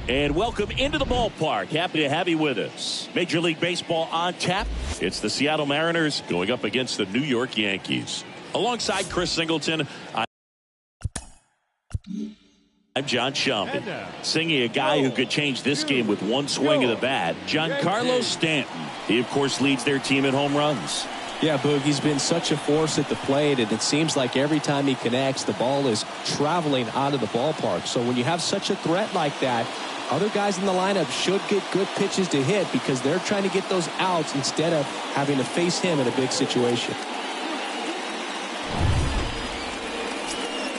And welcome into the ballpark. Happy to have you with us. Major League Baseball on tap. It's the Seattle Mariners going up against the New York Yankees. Alongside Chris Singleton, I'm John Shelby. Singing a guy who could change this game with one swing of the bat, Giancarlo Stanton. He, of course, leads their team in home runs. Yeah, Boog, he's been such a force at the plate, and it seems like every time he connects, the ball is traveling out of the ballpark. So when you have such a threat like that, other guys in the lineup should get good pitches to hit because they're trying to get those outs instead of having to face him in a big situation.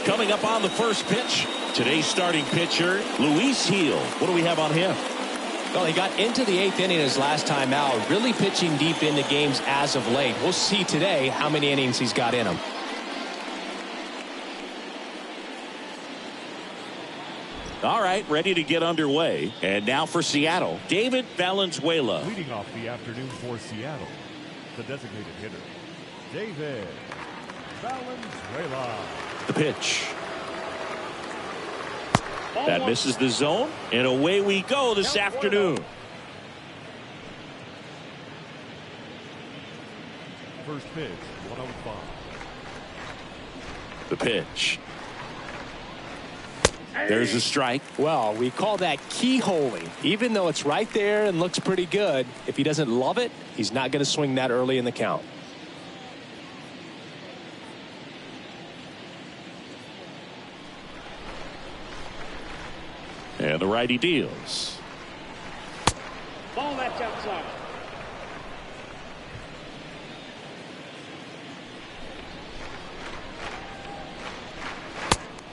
Coming up on the first pitch, today's starting pitcher, Luis Gil. What do we have on him? Well, he got into the 8th inning his last time out, really pitching deep into games as of late. We'll see today how many innings he's got in him. All right, ready to get underway. And now for Seattle, David Valenzuela. Leading off the afternoon for Seattle, the designated hitter, David Valenzuela. The pitch. That misses the zone, and away we go this afternoon. First pitch, 105. The pitch. There's a strike. Well, we call that keyholing. Even though it's right there and looks pretty good, if he doesn't love it, he's not going to swing that early in the count. And the righty deals. Ball that's outside.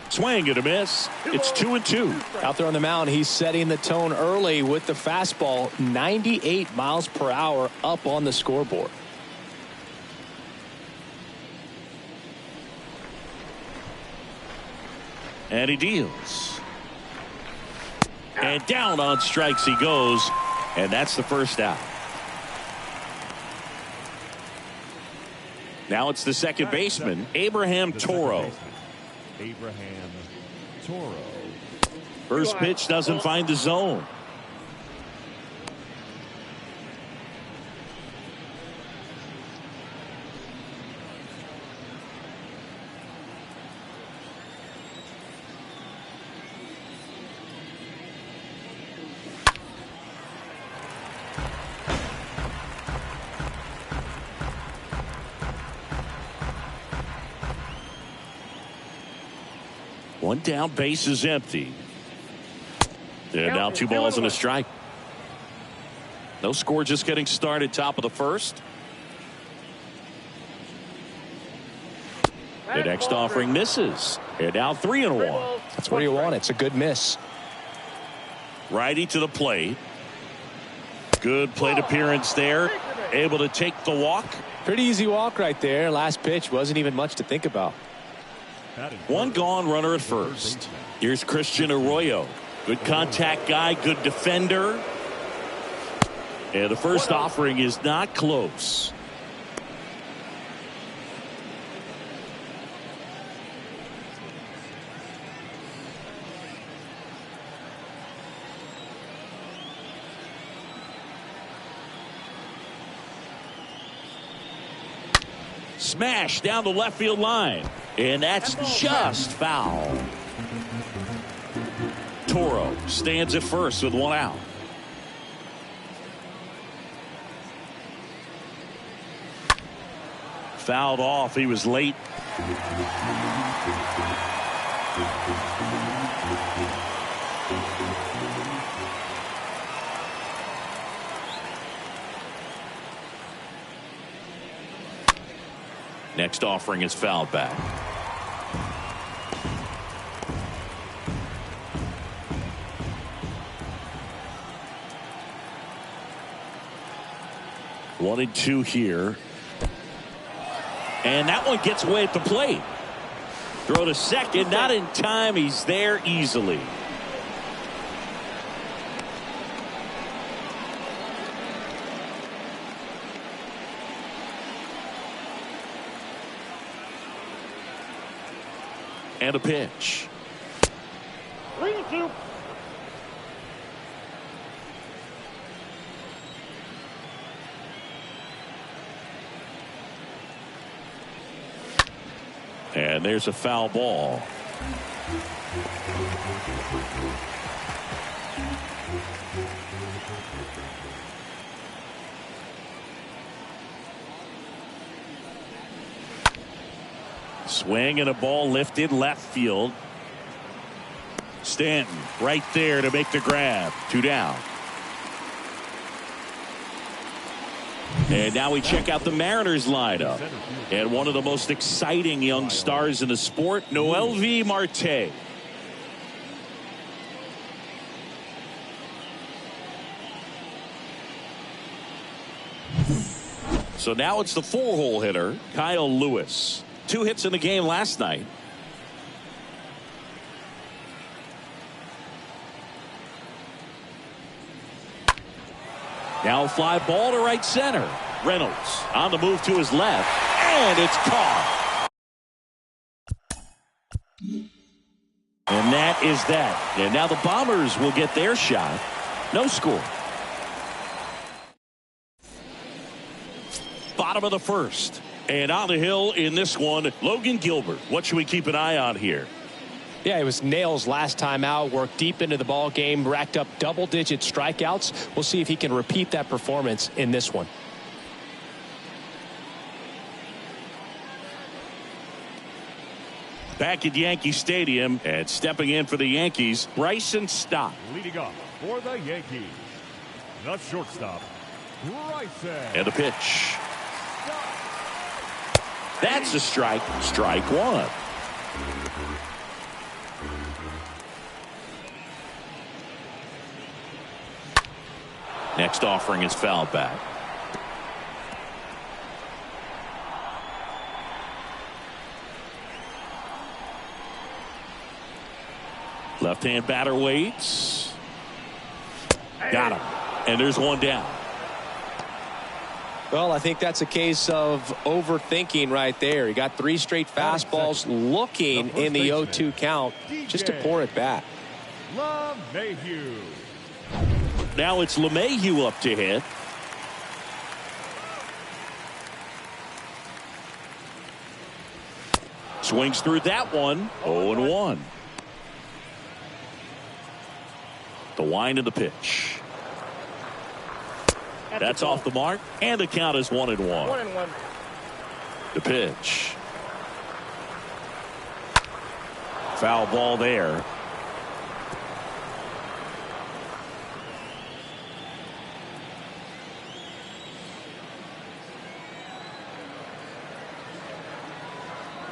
Swing and a miss. It's 2-2. Out there on the mound, he's setting the tone early with the fastball, 98 miles per hour up on the scoreboard. And he deals. And down on strikes he goes. And that's the first out. Now it's the second baseman, Abraham Toro. Abraham Toro. First pitch doesn't find the zone. One down, base is empty. And now 2 balls and a strike. No score, just getting started, top of the first. The next offering misses. And now 3-1. That's what you want. It's a good miss. Righty to the plate. Good plate appearance there. Able to take the walk. Pretty easy walk right there. Last pitch wasn't even much to think about. One gone, runner at first. Here's Christian Arroyo. Good contact guy, good defender. And the first offering is not close. Smash down the left field line. And that's just foul. Toro stands at first with 1 out. Fouled off. He was late. Next offering is fouled back. One and two here. And that one gets away at the plate. Throw to second, not in time. He's there easily. And a pitch. 3-2. And there's a foul ball. Swing and a ball lifted left field. Stanton right there to make the grab. 2 down. And now we check out the Mariners lineup. And one of the most exciting young stars in the sport, Noelvi Marte. So now it's the 4-hole hitter, Kyle Lewis. 2 hits in the game last night. Now a fly ball to right center. Reynolds on the move to his left, and it's caught. And that is that. And now the Bombers will get their shot. No score. Bottom of the first. And on the hill in this one, Logan Gilbert. What should we keep an eye on here? Yeah, it was nails last time out. Worked deep into the ball game, racked up double-digit strikeouts. We'll see if he can repeat that performance in this one. Back at Yankee Stadium and stepping in for the Yankees, Bryson Stott. Leading off for the Yankees, the shortstop, Bryson. And the pitch. That's a strike. Strike 1. Next offering is fouled back. Left-hand batter waits. Got him. And there's 1 down. Well, I think that's a case of overthinking right there. He got 3 straight fastballs looking in the 0-2 count just to pour it back. LeMahieu. Now it's LeMahieu up to hit. Swings through that one. 0-1. The wind of the pitch. That's off the mark, and the count is 1-1. 1-1. The pitch. Foul ball there.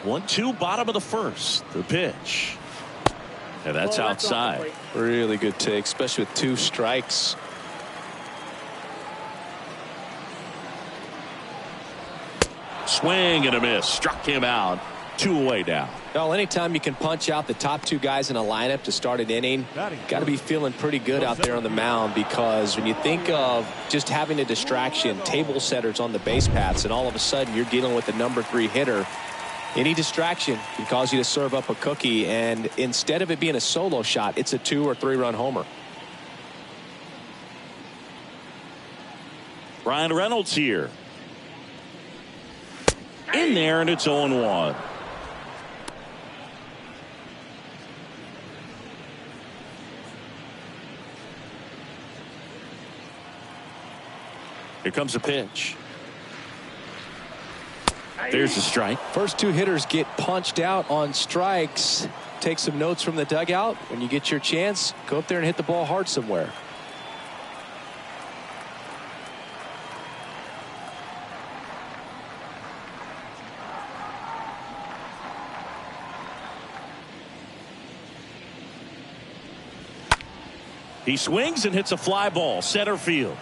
One-two, bottom of the first. The pitch. And that's outside. Really good take, especially with 2 strikes. Swing and a miss. Struck him out. 2 away now. Well, anytime you can punch out the top 2 guys in a lineup to start an inning, got to be feeling pretty good out there on the mound, because when you think of just having a distraction, table setters on the base paths, and all of a sudden you're dealing with the number 3 hitter, any distraction can cause you to serve up a cookie, and instead of it being a solo shot, it's a 2 or 3 run homer. Ryan Reynolds here. In there, and it's 0-1. Here comes the pitch. There's the strike. First 2 hitters get punched out on strikes. Take some notes from the dugout. When you get your chance, go up there and hit the ball hard somewhere. He swings and hits a fly ball center field.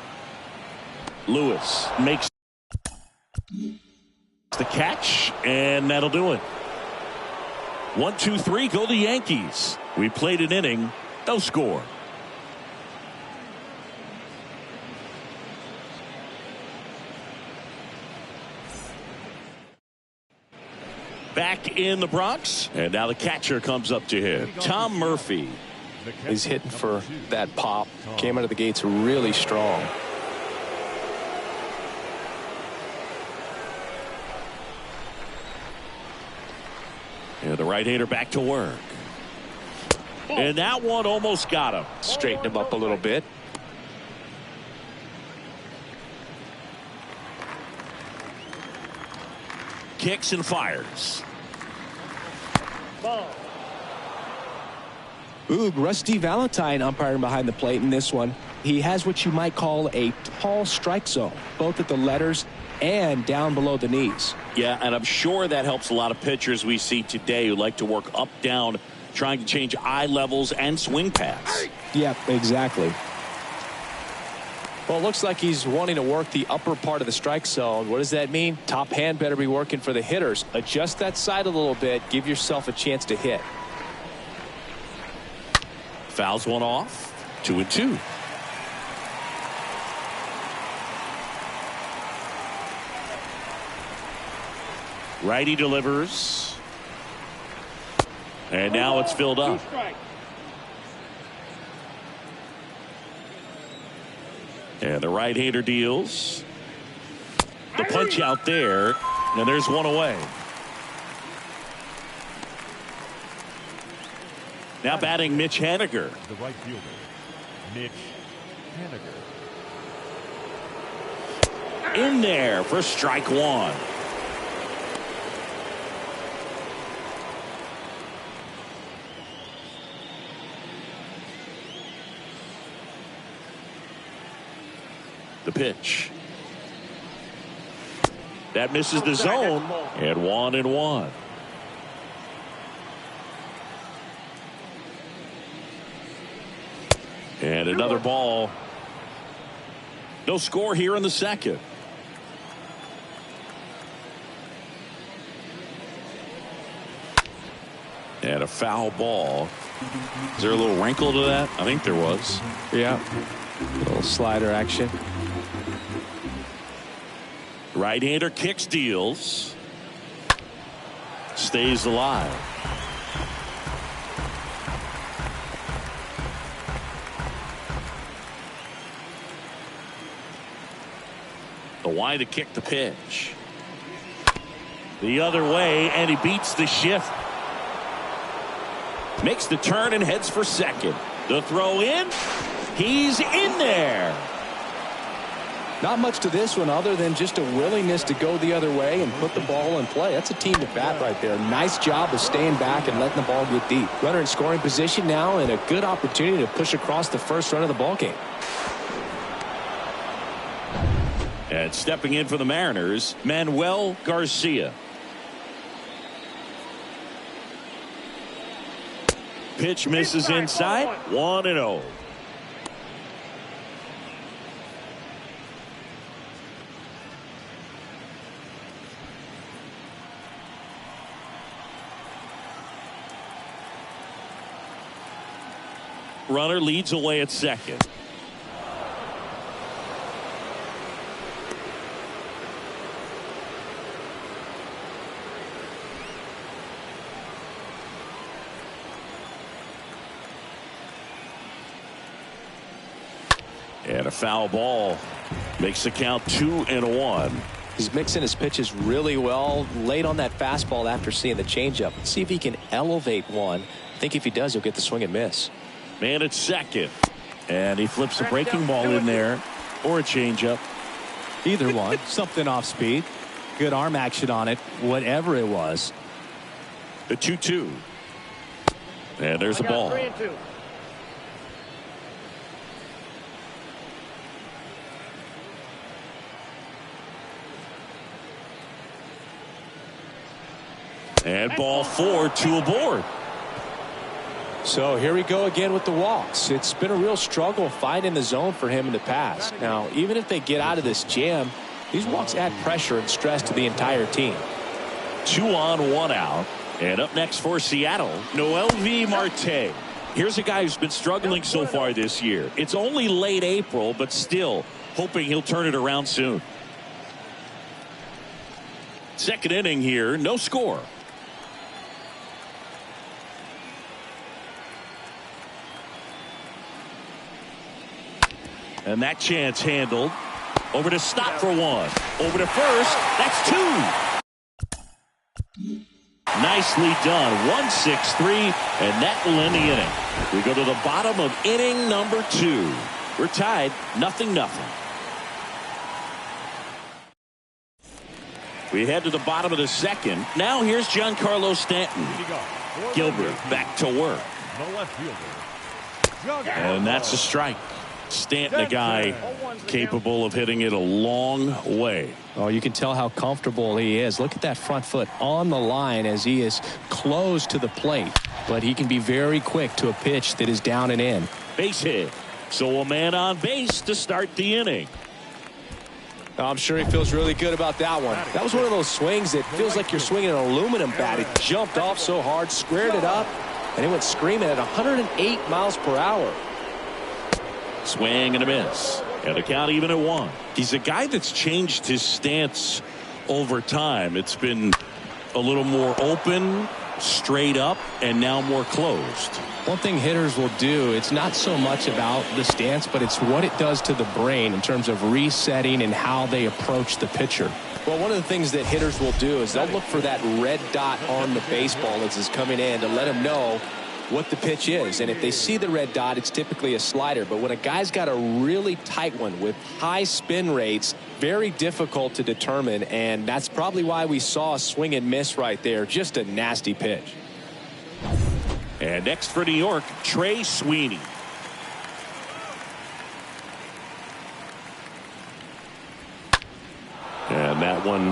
Lewis makes the catch, and that'll do it. 1, 2, 3, go the Yankees. We played an inning, no score. Back in the Bronx, and now the catcher comes up to hit. Tom Murphy. He's hitting for that pop. Came out of the gates really strong. And the right-hander back to work. And that one almost got him. Straighten him up a little bit. Kicks and fires. Ball. Ooh, Rusty Valentine umpiring behind the plate in this one. He has what you might call a tall strike zone, both at the letters and down below the knees. Yeah, and I'm sure that helps a lot of pitchers we see today who like to work up, down, trying to change eye levels and swing paths. Yeah, exactly. Well, it looks like he's wanting to work the upper part of the strike zone. What does that mean? Top hand better be working for the hitters. Adjust that side a little bit. Give yourself a chance to hit. Fouls one off. 2-2. Righty delivers. And now it's filled up. 2 strikes. And the right-hander deals. The punch out there. And there's one away. Now batting Mitch Haniger. The right fielder, Mitch Haniger. In there for strike one. The pitch. That misses the zone. And 1-1. And another ball. No score here in the second. And a foul ball. Is there a little wrinkle to that? I think there was. Yeah. A little slider action. Right-hander kicks, deals. Stays alive. The wide to kick the pitch. The other way, and he beats the shift. Makes the turn and heads for second. The throw in. He's in there. Not much to this one other than just a willingness to go the other way and put the ball in play. That's a team to bat right there. Nice job of staying back and letting the ball get deep. Runner in scoring position now and a good opportunity to push across the first run of the ball game. And stepping in for the Mariners, Manuel Garcia. Pitch misses inside. 1-0. Runner leads away at second. And a foul ball makes the count 2-1. He's mixing his pitches really well. Late on that fastball after seeing the changeup. Let's see if he can elevate one. I think if he does, he'll get the swing and miss. Man at second. And he flips a breaking ball in there or a changeup. Either one. Something off speed. Good arm action on it. Whatever it was. The 2-2. And there's a ball. 3-2. And ball 4, 2 aboard. So here we go again with the walks. It's been a real struggle finding the zone for him in the past. Now, even if they get out of this jam, these walks add pressure and stress to the entire team. 2 on, 1 out. And up next for Seattle, Noelvi Marte. Here's a guy who's been struggling so far this year. It's only late April, but still hoping he'll turn it around soon. Second inning here, no score. And that chance handled. Over to stop for one. Over to first. That's 2. Nice Nicely done. 1-6-3, and that will end the inning. We go to the bottom of inning number 2. We're tied 0-0. We head to the bottom of the second. Now here's Giancarlo Stanton. Gilbert back to work. The left fielder. And that's a strike. Stanton, a guy capable of hitting it a long way. Oh, you can tell how comfortable he is. Look at that front foot on the line as he is close to the plate. But he can be very quick to a pitch that is down and in. Base hit. So a man on base to start the inning. I'm sure he feels really good about that one. That was one of those swings that feels like you're swinging an aluminum bat. It jumped off so hard, squared it up, and it went screaming at 108 miles per hour. Swing and a miss. And the count even at 1. He's a guy that's changed his stance over time. It's been a little more open, straight up, and now more closed. One thing hitters will do, it's not so much about the stance, but it's what it does to the brain in terms of resetting and how they approach the pitcher. Well, one of the things that hitters will do is they'll look for that red dot on the baseball as it's coming in to let them know what the pitch is. And if they see the red dot, it's typically a slider. But when a guy's got a really tight one with high spin rates, very difficult to determine. And that's probably why we saw a swing and miss right there. Just a nasty pitch. And next for New York, Trey Sweeney. And that one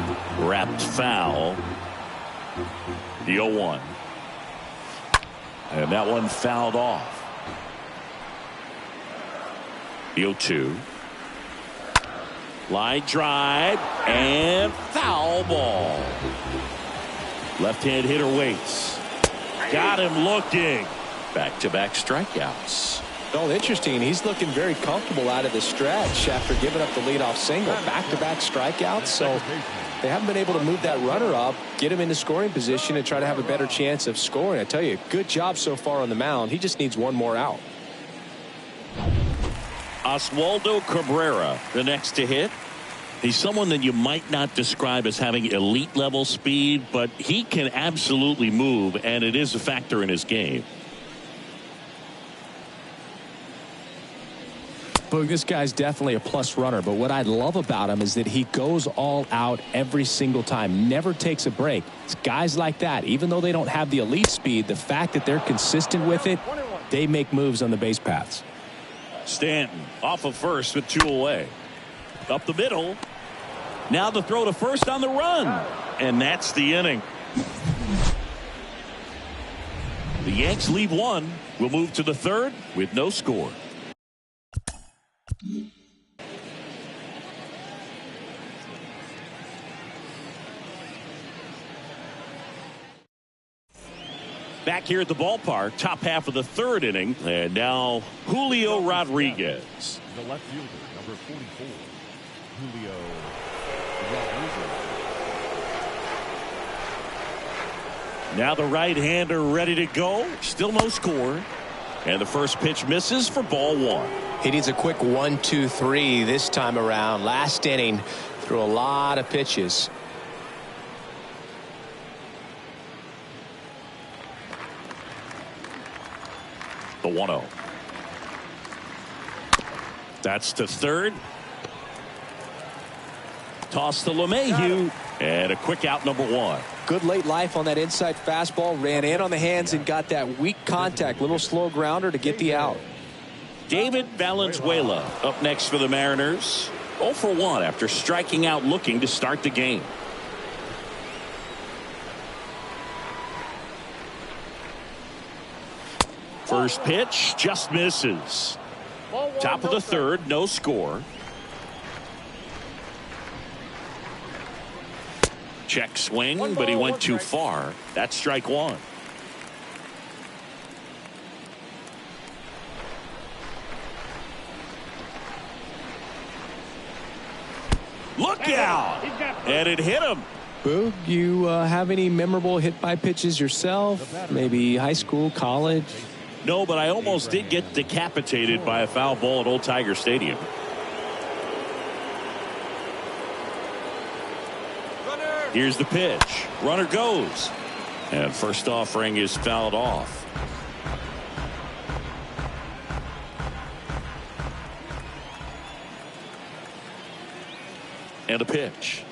wrapped foul. The 0-1. And that one fouled off. The 0-2. Line drive and foul ball. Left-hand hitter waits. Got him looking. Back-to-back strikeouts. Oh, interesting. He's looking very comfortable out of the stretch after giving up the leadoff single. Back-to-back strikeouts. So they haven't been able to move that runner up, get him into scoring position, and try to have a better chance of scoring. I tell you, good job so far on the mound. He just needs one more out. Oswaldo Cabrera, the next to hit. He's someone that you might not describe as having elite level speed, but he can absolutely move, and it is a factor in his game. Boog, this guy's definitely a plus runner, but what I love about him is that he goes all out every single time, never takes a break. It's guys like that, even though they don't have the elite speed, the fact that they're consistent with it, they make moves on the base paths. Stanton off of first with 2 away. Up the middle. Now the throw to first on the run. And that's the inning. The Yanks leave 1. We'll move to the 3rd with no score. Back here at the ballpark, top half of the 3rd inning, and now Julio Rodriguez. The left fielder, number 44, Julio Rodriguez. Now the right-hander ready to go. Still no score. And the first pitch misses for ball 1. He needs a quick 1-2-3 this time around. Last inning, threw a lot of pitches. The 1-0. That's to 3rd. Toss to LeMahieu. And a quick out, number 1. Good late life on that inside fastball. Ran in on the hands and got that weak contact. Little slow grounder to get the out. David Valenzuela up next for the Mariners. 0 for 1 after striking out looking to start the game. First pitch just misses. Top of the 3rd, no score. Check swing, but he went too far. That's strike 1. Look out! And it hit him. Boog, you have any memorable hit by pitches yourself? Maybe high school, college? No, but I almost did get decapitated by a foul ball at Old Tiger Stadium. Here's the pitch. Runner goes. And first offering is fouled off. And a pitch.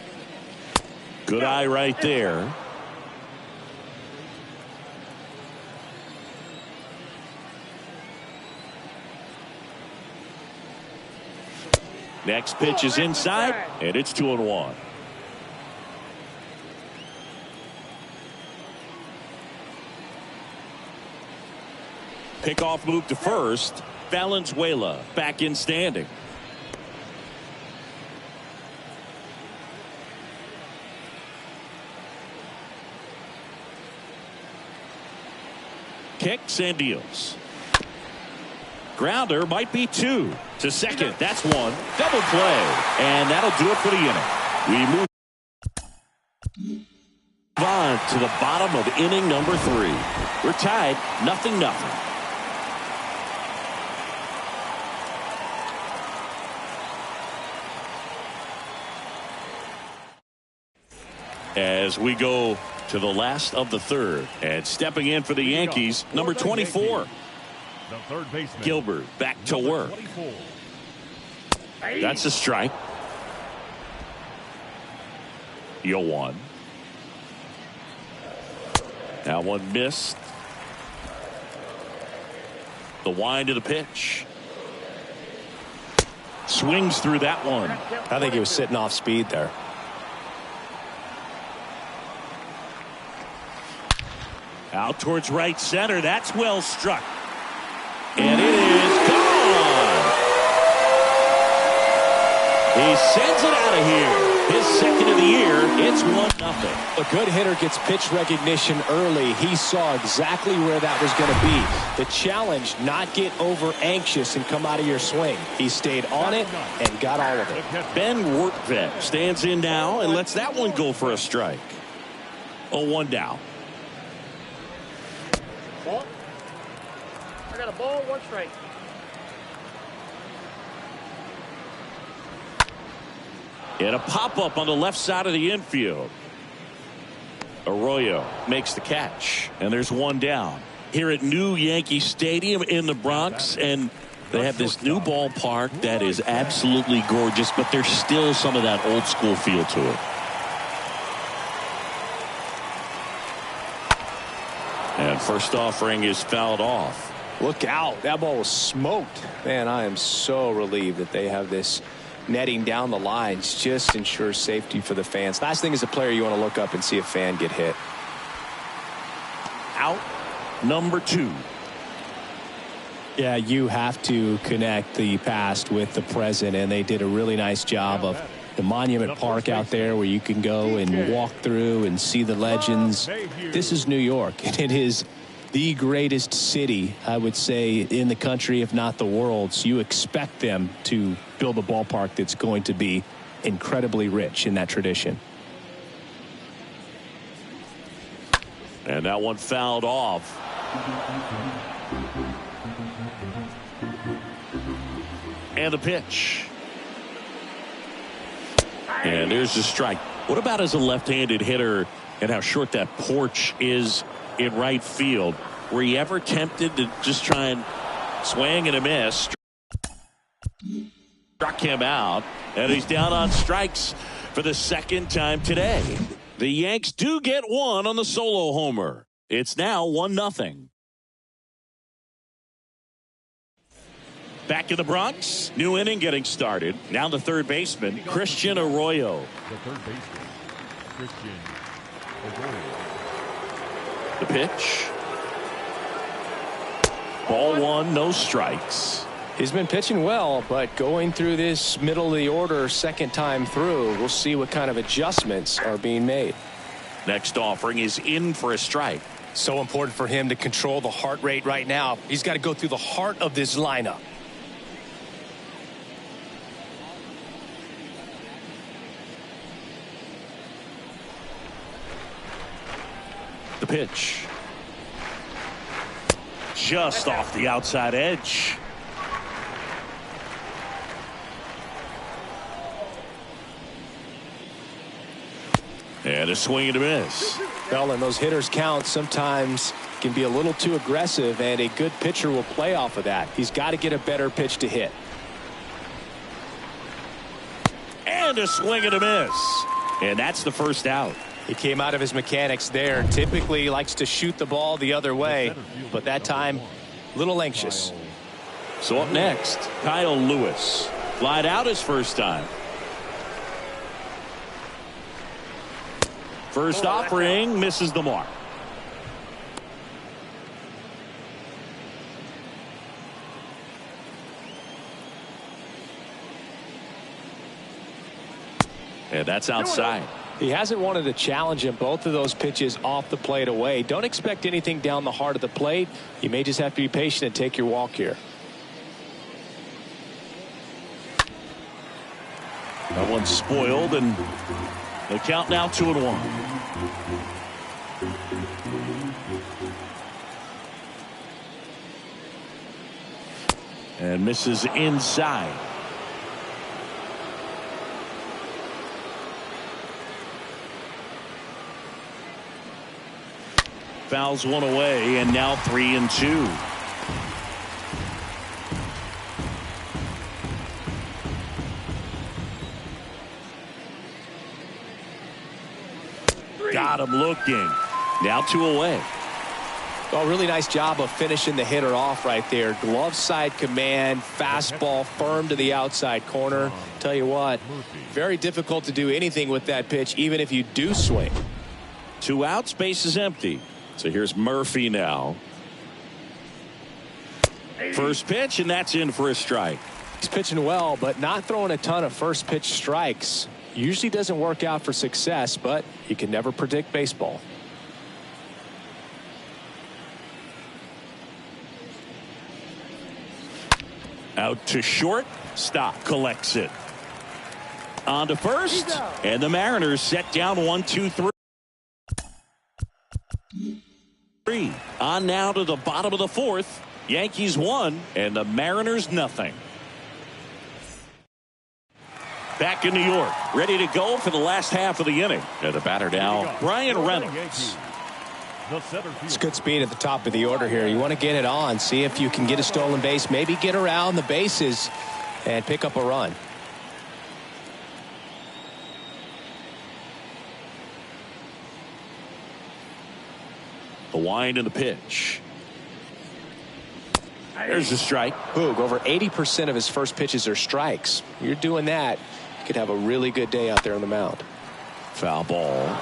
Good eye right there. Next pitch is inside, and it's 2-1. Pickoff move to first. Valenzuela back in standing. Kicks and deals. Grounder might be 2 to second. That's 1. Double play. And that'll do it for the inning. We move on to the bottom of inning number 3. We're tied 0-0. As we go to the last of the third, and stepping in for the Yankees, number 24. The third baseman, Gilbert back to work. 24. That's a strike. 0-1. That one missed. The wind of the pitch. Swings through that one. I think he was sitting off speed there. Out towards right center. That's well struck. And it is gone. He sends it out of here. His second of the year. It's 1-0. A good hitter gets pitch recognition early. He saw exactly where that was going to be. The challenge, not get over anxious and come out of your swing. He stayed on it and got all of it. Ben Workvet stands in now and lets that one go for a strike. 0-1 down. Ball. I got a ball, 1 strike. And a pop-up on the left side of the infield. Arroyo makes the catch. And there's 1 down. Here at New Yankee Stadium in the Bronx. And they have this new ballpark that is absolutely gorgeous. But there's still some of that old school feel to it. And first offering is fouled off. Look out. That ball was smoked. Man, I am so relieved that they have this netting down the lines. Just ensures safety for the fans. Last thing as a player, you want to look up and see a fan get hit. Out number 2. Yeah, you have to connect the past with the present, and they did a really nice job of the Monument Park out there where you can go and walk through and see the legends. This is New York, and it is the greatest city, I would say, in the country, if not the world. So you expect them to build a ballpark that's going to be incredibly rich in that tradition. And that one fouled off. And the pitch. And there's the strike. What about as a left-handed hitter and how short that porch is in right field? Were you ever tempted to just try and swing and a miss? Struck him out, and he's down on strikes for the second time today. The Yanks do get 1 on the solo homer. It's now 1-0. Back in the Bronx, new inning getting started. Now the third baseman, Christian Arroyo. The third baseman, Christian Arroyo. The pitch. Ball 1, no strikes. He's been pitching well, but going through this middle of the order second time through, we'll see what kind of adjustments are being made. Next offering is in for a strike. So important for him to control the heart rate right now. He's got to go through the heart of this lineup. The pitch. Just off the outside edge. And a swing and a miss. Well, and those hitters count sometimes can be a little too aggressive, and a good pitcher will play off of that. He's got to get a better pitch to hit. And a swing and a miss. And that's the first out. He came out of his mechanics there. Typically likes to shoot the ball the other way, but that time a little anxious. So up next, Kyle Lewis. Flied out his first time. First offering misses the mark. And that's outside. He hasn't wanted to challenge him. Both of those pitches off the plate away. Don't expect anything down the heart of the plate. You may just have to be patient and take your walk here. That one's spoiled, and the count now 2-1. And misses inside. Fouls one away, and now 3-2. Got him looking. Now 2 away. Well, really nice job of finishing the hitter off right there. Glove side command, fastball firm to the outside corner. Tell you what, very difficult to do anything with that pitch, even if you do swing. 2 outs, base is empty. So here's Murphy now. First pitch, and that's in for a strike. He's pitching well, but not throwing a ton of first pitch strikes. Usually doesn't work out for success, but you can never predict baseball. Out to short. Stop. Collects it. On to first. And the Mariners set down 1-2-3. On now to the bottom of the 4th. Yankees 1 and the Mariners nothing. Back in New York, ready to go for the last half of the inning. And the batter now, Brian Reynolds. It's good speed at the top of the order here. You want to get it on, see if you can get a stolen base, maybe get around the bases and pick up a run. The wind and the pitch. There's the strike. Boog, over 80% of his first pitches are strikes. You're doing that, you could have a really good day out there on the mound. Foul ball.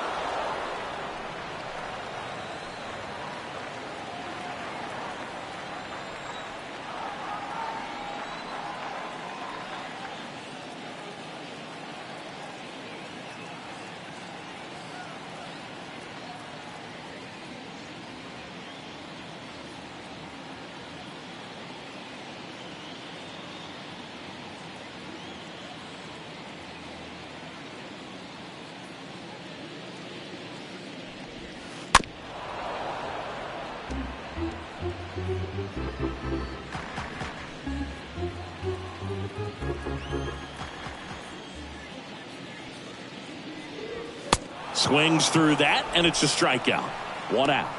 Swings through that, and it's a strikeout. 1 out.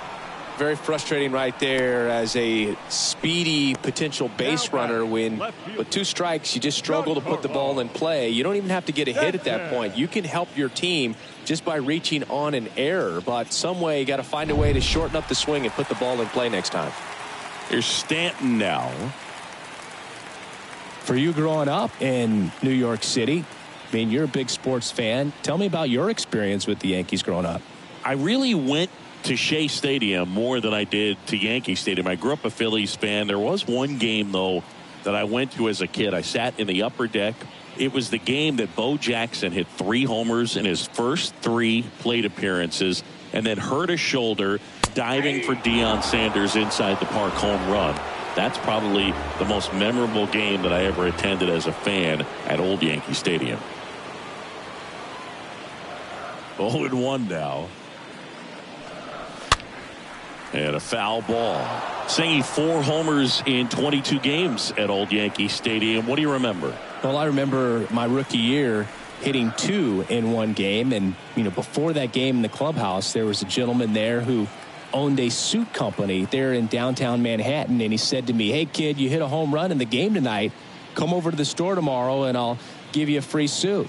Very frustrating right there as a speedy potential base runner when with 2 strikes you just struggle to put the ball in play. You don't even have to get a hit at that point. You can help your team just by reaching on an error, but some way you got to find a way to shorten up the swing and put the ball in play next time. Here's Stanton now. For you growing up in New York City, I mean, you're a big sports fan. Tell me about your experience with the Yankees growing up. I really went to Shea Stadium more than I did to Yankee Stadium. I grew up a Phillies fan. There was one game, though, that I went to as a kid. I sat in the upper deck. It was the game that Bo Jackson hit 3 homers in his first 3 plate appearances and then hurt his shoulder diving for Deion Sanders inside the park home run. That's probably the most memorable game that I ever attended as a fan at Old Yankee Stadium. 0-1 now. And a foul ball. Saying 4 homers in 22 games at Old Yankee Stadium. What do you remember? Well, I remember my rookie year hitting 2 in one game. And, before that game in the clubhouse, there was a gentleman there who owned a suit company there in downtown Manhattan. And he said to me, "Hey, kid, you hit a home run in the game tonight. Come over to the store tomorrow and I'll give you a free suit."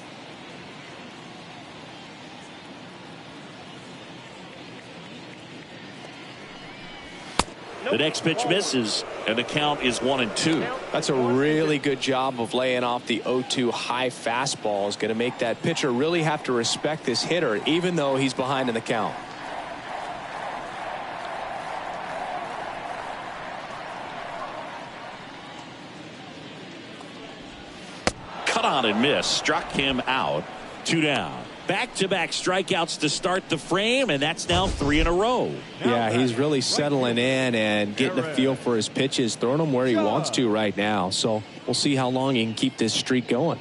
The next pitch misses, and the count is 1-2. That's a really good job of laying off the 0-2 high fastball. Is going to make that pitcher really have to respect this hitter, even though he's behind in the count. Cut on and miss. Struck him out. 2 down. Back-to-back strikeouts to start the frame, and that's now 3 in a row. Yeah, he's really settling in and getting a feel for his pitches, throwing them where he wants to right now. So we'll see how long he can keep this streak going.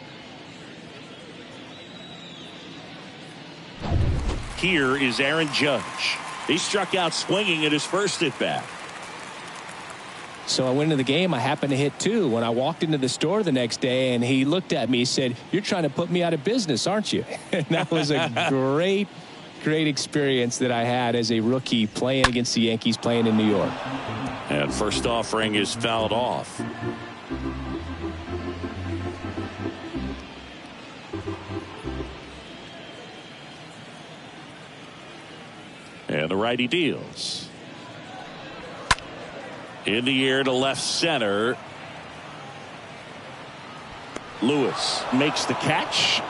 Here is Aaron Judge. He struck out swinging at his first at-bat. So I went into the game. I happened to hit 2 when I walked into the store the next day, and he looked at me and said, "You're trying to put me out of business, aren't you?" And that was a great experience that I had as a rookie playing against the Yankees, playing in New York. And first offering is fouled off. And the righty deals. In the air to left center. Lewis makes the catch.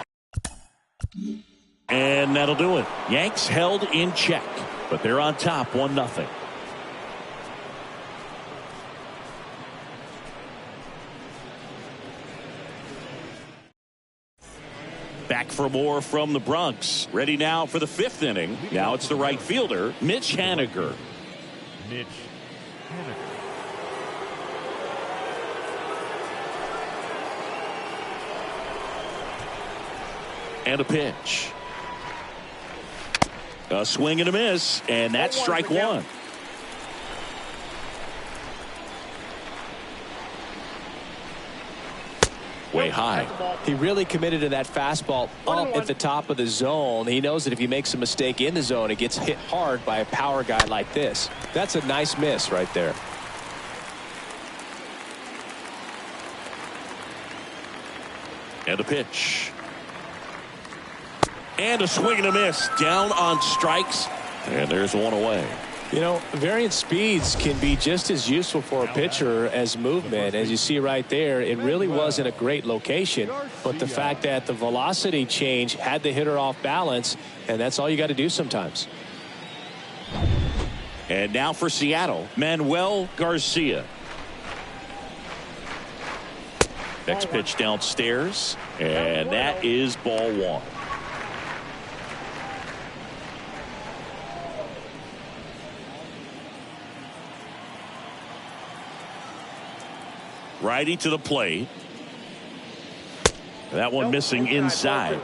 And that'll do it. Yanks held in check, but they're on top 1-0. Back for more from the Bronx. Ready now for the 5th inning. Now it's the right fielder, Mitch Haniger. Mitch Haniger. And a pitch. A swing and a miss, and that's strike 1. Way high. He really committed to that fastball up at the top of the zone. He knows that if he makes a mistake in the zone, it gets hit hard by a power guy like this. That's a nice miss right there. And a pitch. And a swing and a miss. Down on strikes. And there's one away. Variant speeds can be just as useful for a pitcher as movement. As you see right there, it really wasn't a great location, but the fact that the velocity change had the hitter off balance, and that's all you got to do sometimes. And now for Seattle, Manuel Garcia. Next pitch downstairs, and that is ball 1. Righty to the plate. That one missing inside.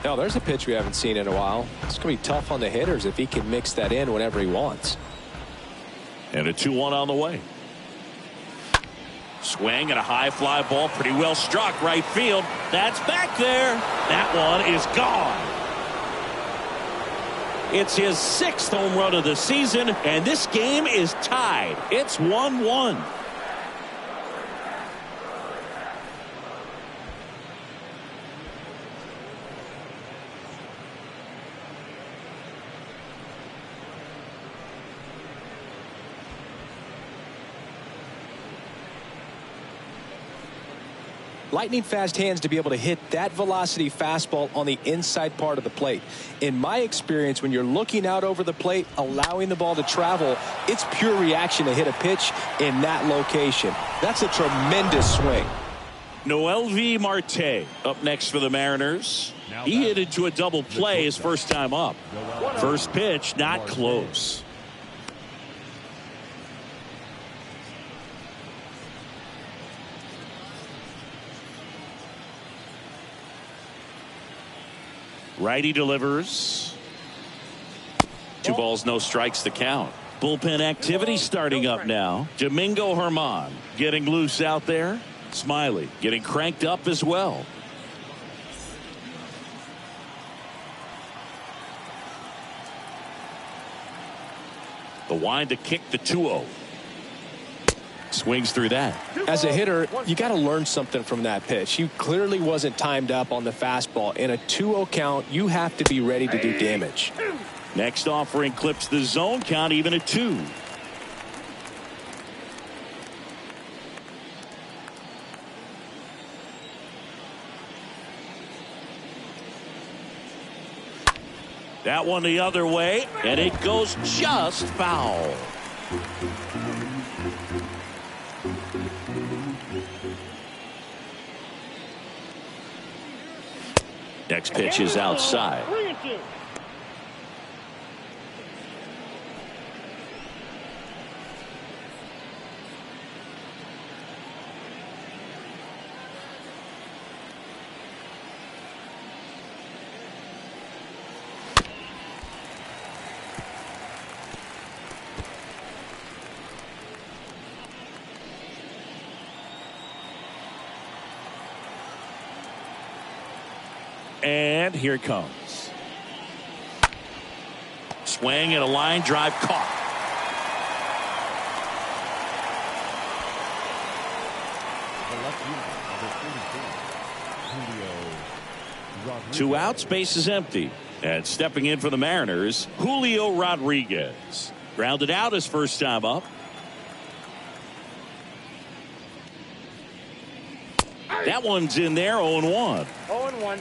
Now there's a pitch we haven't seen in a while. It's going to be tough on the hitters if he can mix that in whenever he wants. And a 2-1 on the way. Swing and a high fly ball, pretty well struck right field. That's back there. That one is gone. It's his 6th home run of the season, and this game is tied. It's 1-1. Lightning fast hands to be able to hit that velocity fastball on the inside part of the plate. In my experience, when you're looking out over the plate, allowing the ball to travel, it's pure reaction to hit a pitch in that location. That's a tremendous swing. Noelvi Marte up next for the Mariners. He hit into a double play his first time up. First pitch, not close. Righty delivers. 2 balls, no strikes to count. Bullpen activity starting up now. Domingo Germán getting loose out there. Smiley getting cranked up as well. The wind to kick the 2-0. Swings through that. As a hitter, you got to learn something from that pitch. He clearly wasn't timed up on the fastball. In a 2-0 count, you have to be ready to do damage. Next offering clips the zone count even at 2. That one the other way, and it goes just foul. Next pitch is outside. 3-2. And here it comes. Swing and a line drive caught. Rodriguez. 2 outs, base is empty. And stepping in for the Mariners, Julio Rodriguez. Grounded out his first time up. That one's in there, 0-1. 0-1.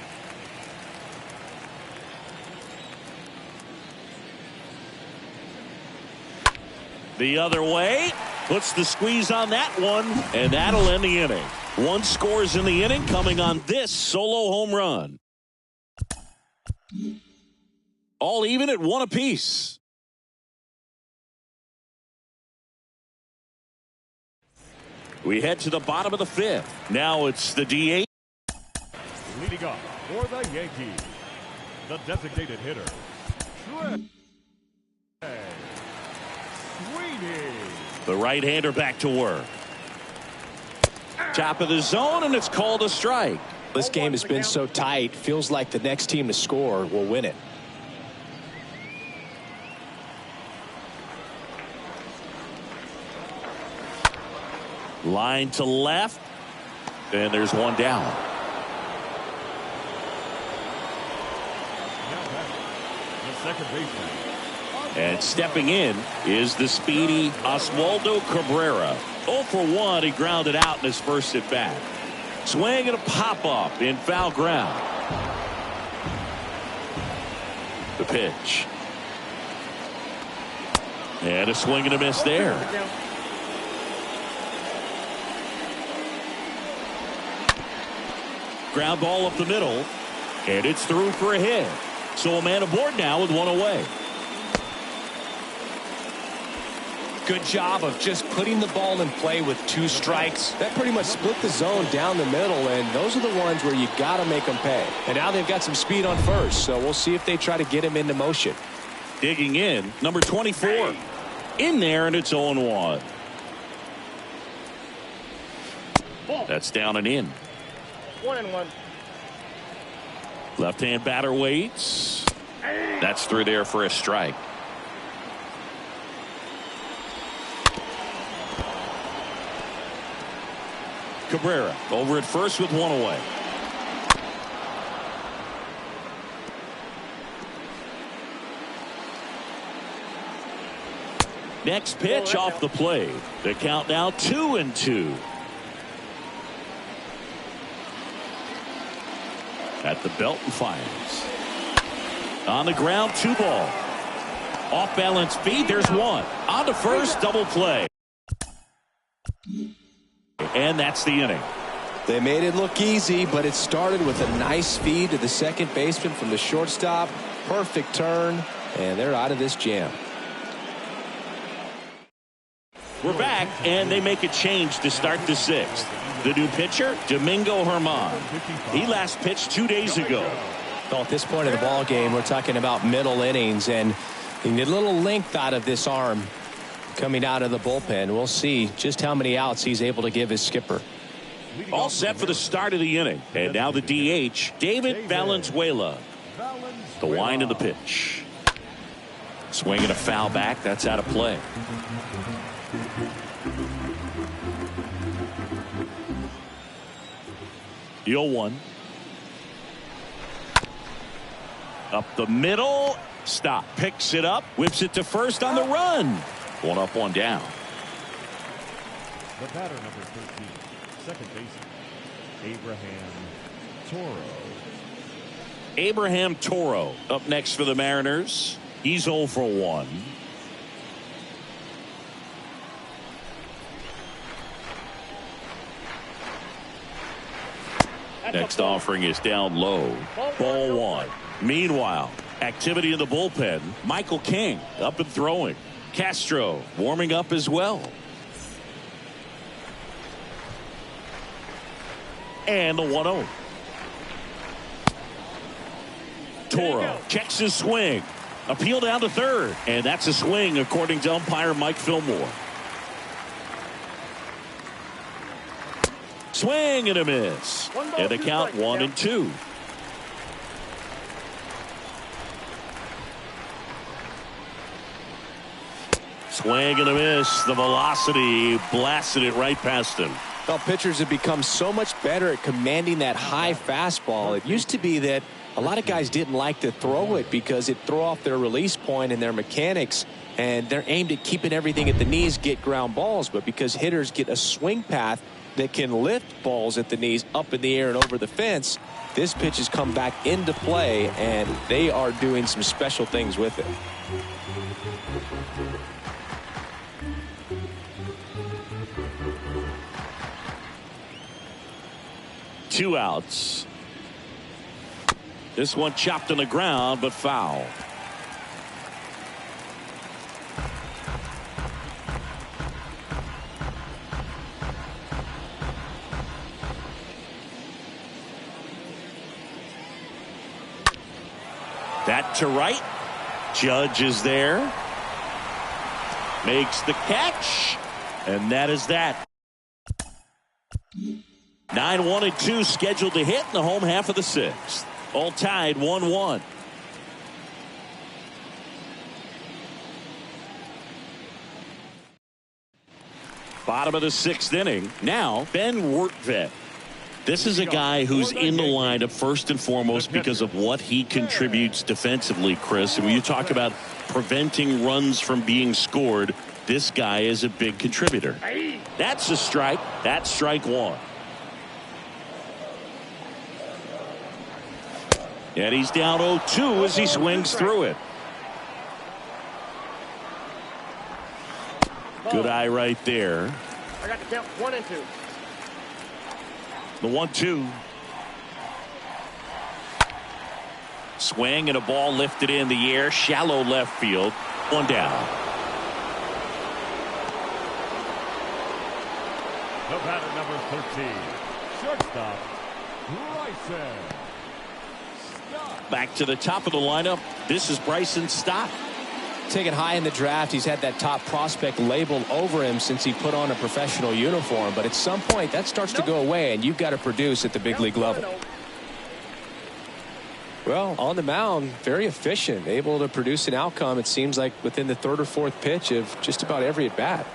The other way, puts the squeeze on that one, and that'll end the inning. 1 scores in the inning coming on this solo home run. All even at 1 apiece. We head to the bottom of the 5th. Now it's the DH. Leading off for the Yankees, the designated hitter, The right-hander back to work. Top of the zone, and it's called a strike. This game has been so tight. Feels like the next team to score will win it. Line to left, and there's one down. the second baseman. And stepping in is the speedy Oswaldo Cabrera. 0 for 1, he grounded out in his first at bat. Swing and a pop-up in foul ground. The pitch. And a swing and a miss there. Ground ball up the middle, and it's through for a hit. So a man aboard now with 1 away. Good job of just putting the ball in play with 2 strikes. That pretty much split the zone down the middle, and those are the ones where you got to make them pay. And now they've got some speed on first, so we'll see if they try to get him into motion. Digging in, number 24. In there, and it's 0-1. That's down and in. 1-1. Left-hand batter waits. That's through there for a strike. Cabrera over at first with 1 away. Next pitch off the plate. The count now 2-2. At the belt and fires. On the ground, 2 ball. Off balance feed, there's 1. On to first, double play. And that's the inning. They made it look easy, but it started with a nice feed to the second baseman from the shortstop. Perfect turn, and they're out of this jam. We're back, and they make a change to start the 6th. The new pitcher, Domingo Germán. He last pitched 2 days ago. Well, at this point of the ball game, we're talking about middle innings, and You get a little length out of this arm coming out of the bullpen. We'll see just how many outs he's able to give his skipper. All set for the start of the inning. And now the DH, David Valenzuela. The wind of the pitch. Swinging a foul back. That's out of play. The 0-1. Up the middle. Stop. Picks it up. Whips it to first on the run. One up, one down. The batter, number 13, second baseman, Abraham Toro. Abraham Toro up next for the Mariners. He's 0 for 1. Next offering is down low. Ball 1. Meanwhile, activity in the bullpen. Michael King up and throwing. Castro warming up as well. And the 1-0. Toro checks his swing. Appeal down to third. And that's a swing according to umpire Mike Fillmore. Swing and a miss. And the count 1-2. Swing and a miss. The velocity blasted it right past him. Well, pitchers have become so much better at commanding that high fastball. It used to be that a lot of guys didn't like to throw it because it throw off their release point and their mechanics, and they're aimed at keeping everything at the knees, get ground balls. But because hitters get a swing path that can lift balls at the knees up in the air and over the fence, this pitch has come back into play, and they are doing some special things with it. Two outs. This one chopped on the ground, but foul. That to right. Judge is there. Makes the catch. And that is that. 9-1-2 scheduled to hit in the home half of the sixth. All tied 1-1. Bottom of the sixth inning. Now Ben Wertvet. This is a guy who's in the lineup first and foremost because of what he contributes defensively, Chris. And when you talk about preventing runs from being scored, this guy is a big contributor. That's a strike. That's strike one. And he's down 0-2 as he swings through it. Good eye right there. I got the count 1 and 2. The 1-2. Swing and a ball lifted in the air. Shallow left field. One down. The batter, number 13, shortstop, Bryson. Back to the top of the lineup. This is Bryson Stott. Taken high in the draft, he's had that top prospect labeled over him since he put on a professional uniform. But at some point, that starts to go away, and you've got to produce at the big league level. Well, on the mound, very efficient, able to produce an outcome, it seems like, within the third or fourth pitch of just about every at bat.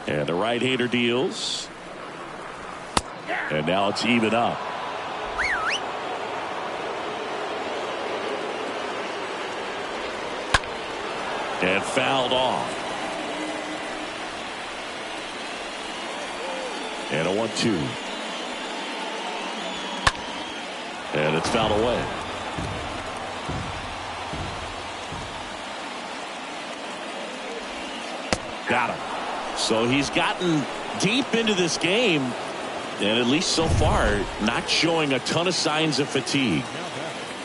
And the right-hander deals. And now it's even up. And fouled off. And a 1-2. And it's fouled away. Got him. So he's gotten deep into this game, and at least so far, not showing a ton of signs of fatigue.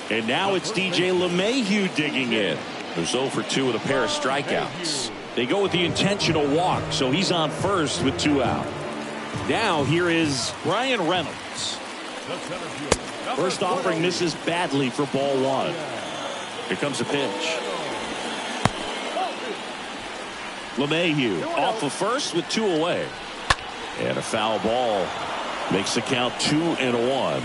And now it's DJ LeMahieu digging in. Who's 0 for 2 with a pair of strikeouts. They go with the intentional walk, so he's on first with 2 out. Now here is Brian Reynolds. First offering misses badly for ball 1. Here comes a pitch. LeMahieu off of first with 2 away. And a foul ball makes the count 2-1.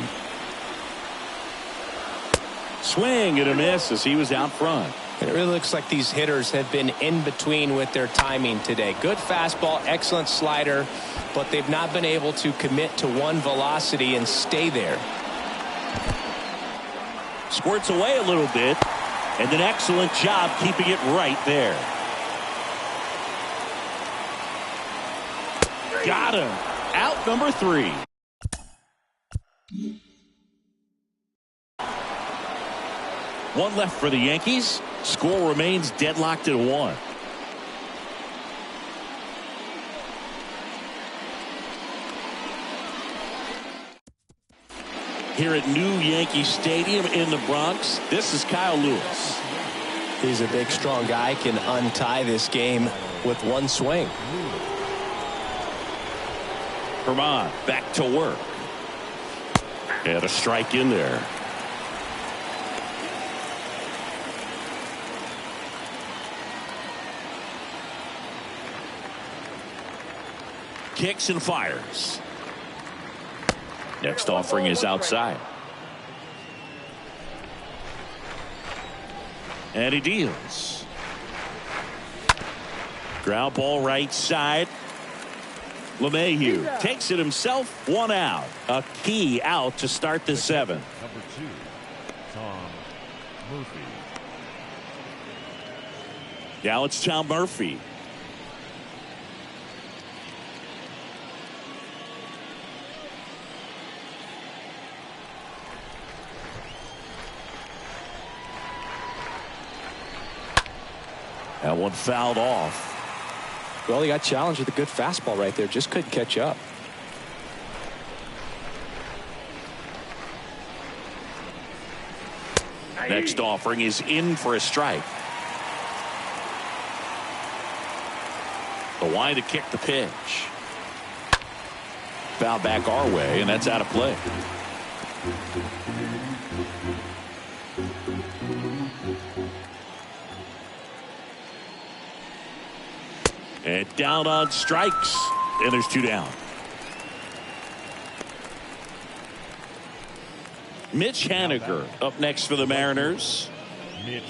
Swing and a miss as he was out front. It really looks like these hitters have been in between with their timing today. Good fastball, excellent slider, but they've not been able to commit to one velocity and stay there. Squirts away a little bit, and an excellent job keeping it right there. Got him. Out number 3. One left for the Yankees. Score remains deadlocked at 1. Here at New Yankee Stadium in the Bronx, this is Kyle Lewis. He's a big, strong guy, can untie this game with one swing. Herman back to work. And a strike in there. Kicks and fires. Next offering is outside. And he deals. Ground ball right side. LeMahieu takes it himself. 1 out. A key out to start the 7th. Number 2, Tom Murphy. Now it's Tom Murphy. That one fouled off. Well, he got challenged with a good fastball right there. Just couldn't catch up. Next offering is in for a strike. The wind to kick the pitch. Foul back our way, and that's out of play. And down on strikes, and there's 2 down. Mitch Haniger up next for the Mariners. Mitch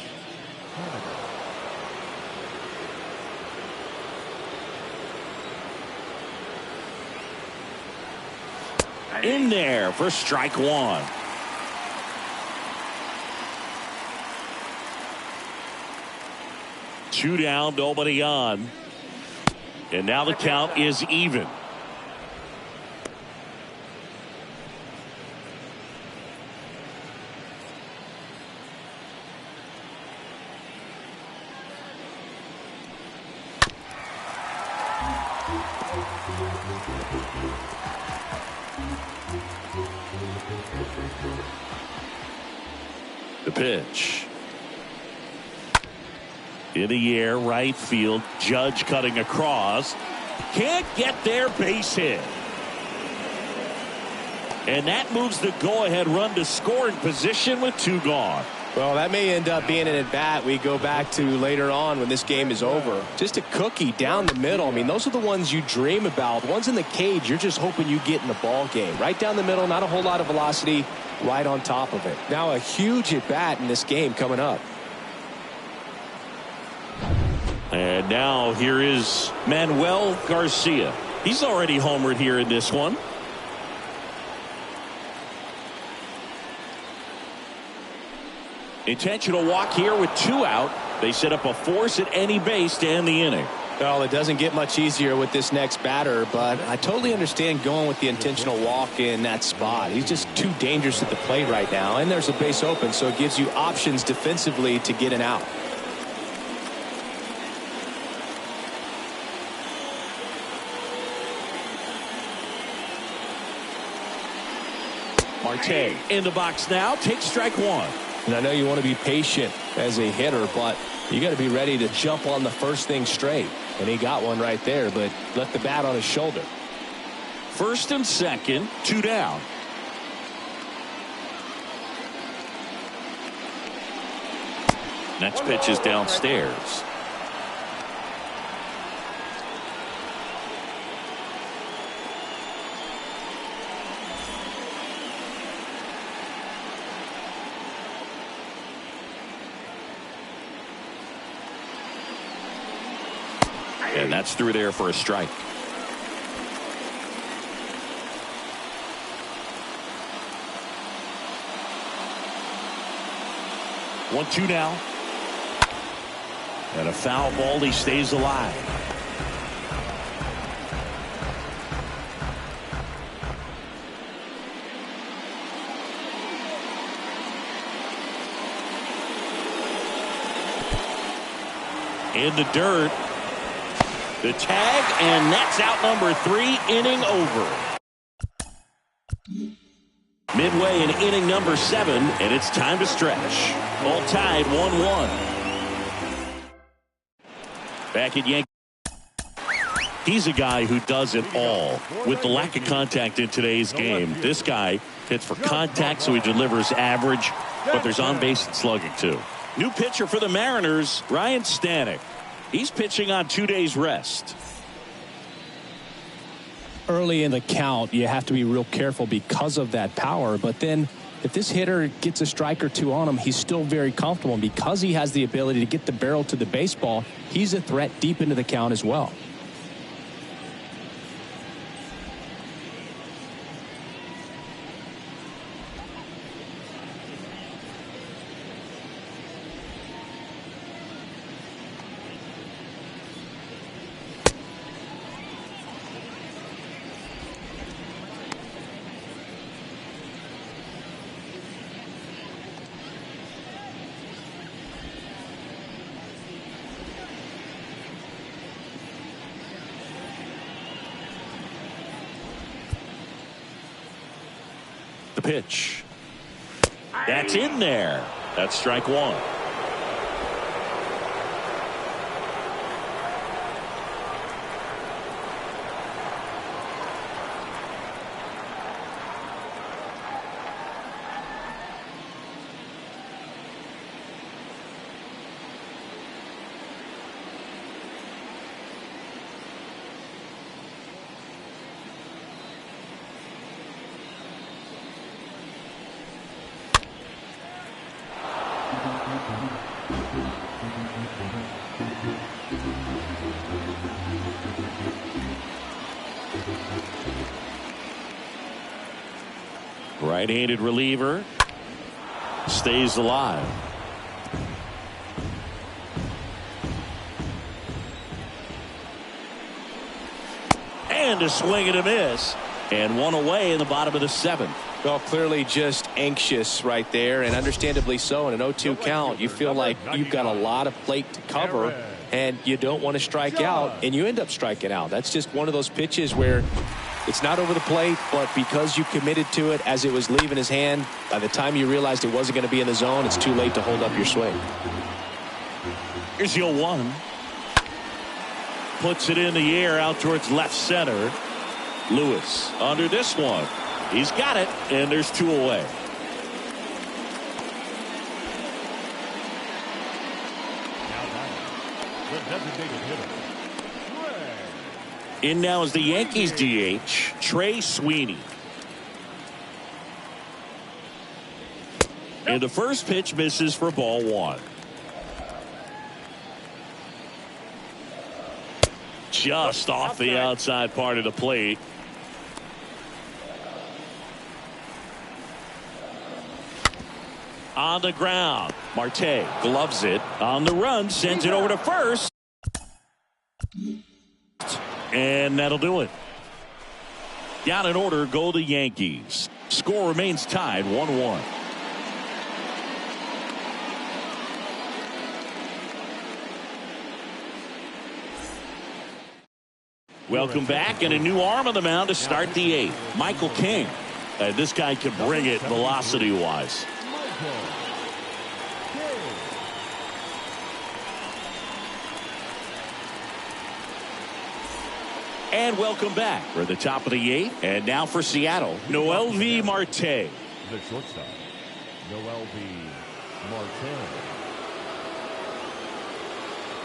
Haniger. In there for strike 1. Two down, nobody on. And now the count is even. The pitch. In the air, right field. Judge cutting across. Can't get there, base hit. And that moves the go-ahead run to scoring position with 2 gone. Well, that may end up being an at-bat we go back to later on when this game is over. Just a cookie down the middle. I mean, those are the ones you dream about. The ones in the cage, you're just hoping you get in the ball game. Right down the middle, not a whole lot of velocity, right on top of it. Now a huge at-bat in this game coming up. And now here is Manuel Garcia. He's already homered here in this one. Intentional walk here with 2 out. They set up a force at any base to end the inning. Well, it doesn't get much easier with this next batter, but I totally understand going with the intentional walk in that spot. He's just too dangerous at the plate right now, and there's a base open, so it gives you options defensively to get an out. Marte in the box now. Takes strike 1. And I know you want to be patient as a hitter, but you got to be ready to jump on the first thing straight. And he got one right there, but left the bat on his shoulder. First and second, 2 down. Next pitch is downstairs. And that's through there for a strike. One, two now. And a foul ball. He stays alive. In the dirt. The tag, and that's out number 3, inning over. Midway in inning number 7, and it's time to stretch. All tied 1-1. Back at Yankees. He's a guy who does it all. With the lack of contact in today's game, this guy hits for contact, so he delivers average, but there's on-base and slugging, too. New pitcher for the Mariners, Ryan Stanek. He's pitching on 2 days rest. Early in the count, you have to be real careful because of that power. But then if this hitter gets a strike or two on him, he's still very comfortable. And because he has the ability to get the barrel to the baseball, he's a threat deep into the count as well. The pitch. That's in there. That's strike 1. Right-handed reliever stays alive. And a swing and a miss, and one away in the bottom of the 7th. Well, clearly just anxious right there, and understandably so. In an 0-2 count, you feel like you've got a lot of plate to cover, and you don't want to strike out, and you end up striking out. That's just one of those pitches where it's not over the plate, but because you committed to it as it was leaving his hand, by the time you realized it wasn't going to be in the zone, it's too late to hold up your swing. Here's the 0-1. Puts it in the air out towards left center. Lewis under this one. He's got it, and there's 2 away. In now is the Yankees DH, Trey Sweeney. And the first pitch misses for ball 1. Just off the outside part of the plate. On the ground, Marte gloves it. On the run, sends it over to first. And that'll do it. Down in order go the Yankees. Score remains tied 1-1. Welcome back, and a new arm on the mound to start the 8th. Michael King. This guy can bring it velocity-wise. And welcome back. We're at the top of the 8th, and now for Seattle, Noel V. Marte. The shortstop, Noel V. Marte.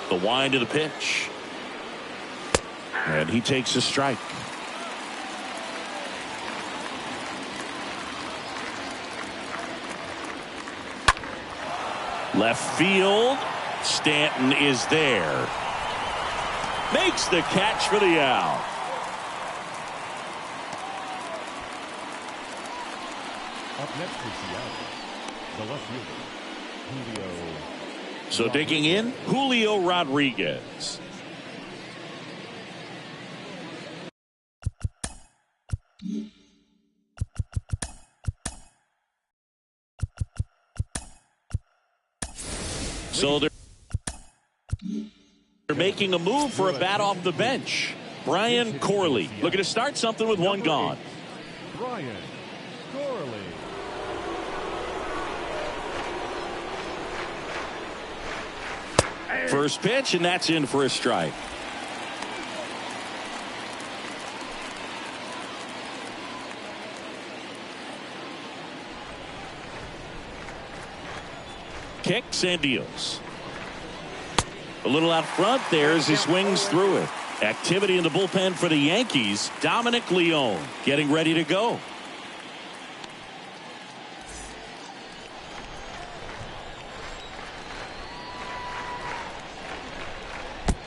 The wind of the pitch. And he takes a strike. Left field. Stanton is there. Makes the catch for the out. Up next for Seattle, the left fielder, Julio. So digging in, Julio Rodriguez. So they're making a move for a bat off the bench. Brian Corley looking to start something with one gone. Brian Corley. First pitch, and that's in for a strike. Kicks and deals. A little out front there as he swings through it. Activity in the bullpen for the Yankees. Dominic Leone getting ready to go.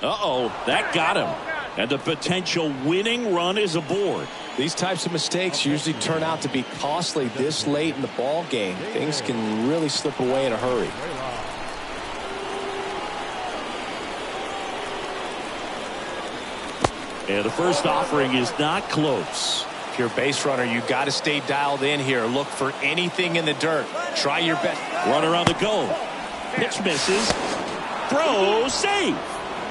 Uh-oh, that got him. And the potential winning run is aboard. These types of mistakes usually turn out to be costly this late in the ball game. Things can really slip away in a hurry. And the first offering is not close. If you're a base runner, you got to stay dialed in here. Look for anything in the dirt. Try your best. Runner on the go. Pitch misses. Throw safe.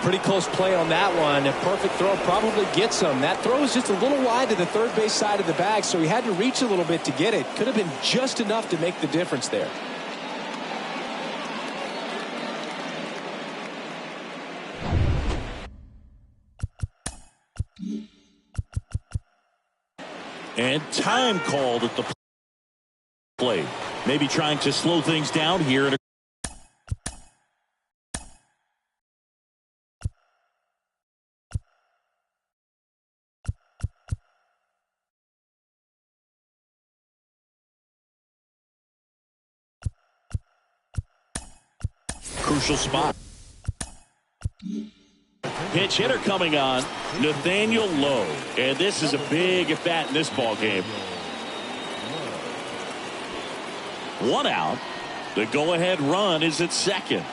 Pretty close play on that one. A perfect throw probably gets him. That throw is just a little wide to the third base side of the bag, so he had to reach a little bit to get it. Could have been just enough to make the difference there. And time called at the plate. Maybe trying to slow things down here. Crucial spot. Pitch hitter coming on, Nathaniel Lowe, and this is a big at bat in this ball game. One out. The go-ahead run is at second.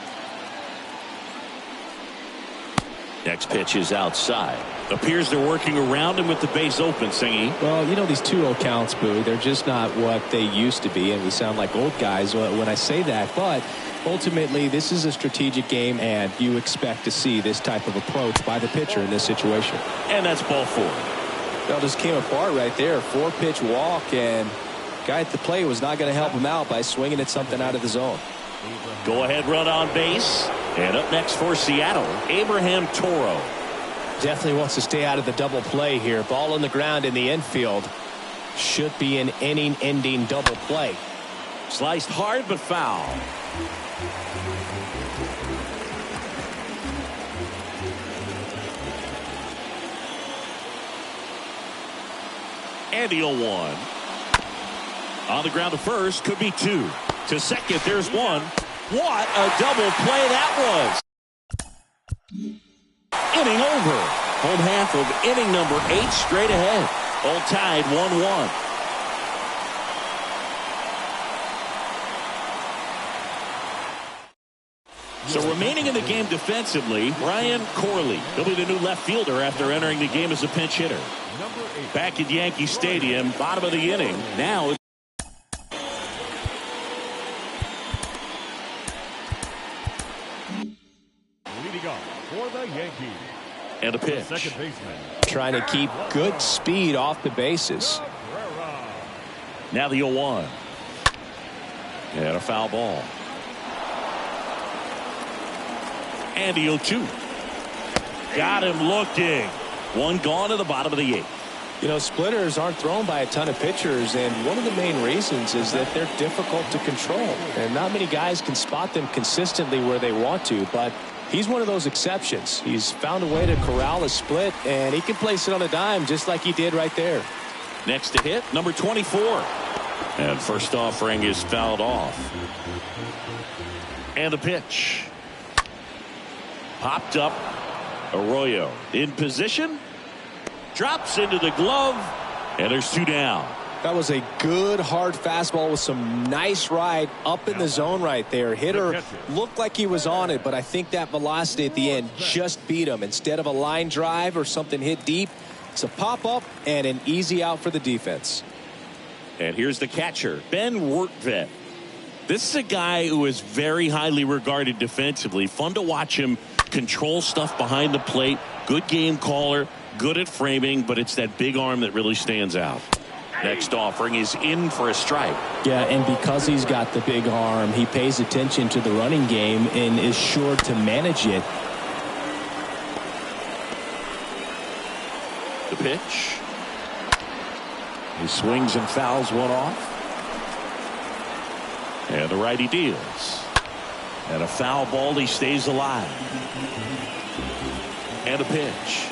Next pitch is outside. Appears they're working around him with the base open, Singy. Well, you know, these 2-0 counts, Boo, they're just not what they used to be, and we sound like old guys when I say that, but ultimately this is a strategic game, and you expect to see this type of approach by the pitcher in this situation. And that's ball four. Well, just came apart right there. 4-pitch walk, and guy at the plate was not going to help him out by swinging at something out of the zone. Go ahead run on base. And up next for Seattle, Abraham Toro. Definitely wants to stay out of the double play here. Ball on the ground in the infield. Should be an inning-ending double play. Sliced hard but foul. And the 0-1. On the ground to first, could be two. To second, there's one. What a double play that was. Inning over. Home half of inning number 8 straight ahead. All tied 1-1. So remaining in the game defensively, Brian Corley. He'll be the new left fielder after entering the game as a pinch hitter. Back at Yankee Stadium, bottom of the inning. Now leading off for the Yankees. and a pitch. Second baseman. Trying to keep good speed off the bases. Now the 0-1. And a foul ball. And the 0-2. Got him looking. One gone to the bottom of the 8th. You know, splitters aren't thrown by a ton of pitchers, and one of the main reasons is that they're difficult to control. And not many guys can spot them consistently where they want to, but He's one of those exceptions. He's found a way to corral a split, and he can place it on a dime just like he did right there. Next to hit, number 24. And first offering is fouled off. And the pitch. Popped up. Arroyo in position. Drops into the glove. And there's 2 down. That was a good hard fastball with some nice ride up in the zone right there. Hitter looked like he was on it, but I think that velocity at the end just beat him. Instead of a line drive or something hit deep, it's a pop up and an easy out for the defense. And here's the catcher, Ben Wertvet. This is a guy who is very highly regarded defensively. Fun to watch him control stuff behind the plate. Good game caller, good at framing, but it's that big arm that really stands out. Next offering is in for a strike. Yeah, and because he's got the big arm, he pays attention to the running game and is sure to manage it. The pitch. He swings and fouls one off. And the righty deals. And a foul ball, he stays alive. And a pitch.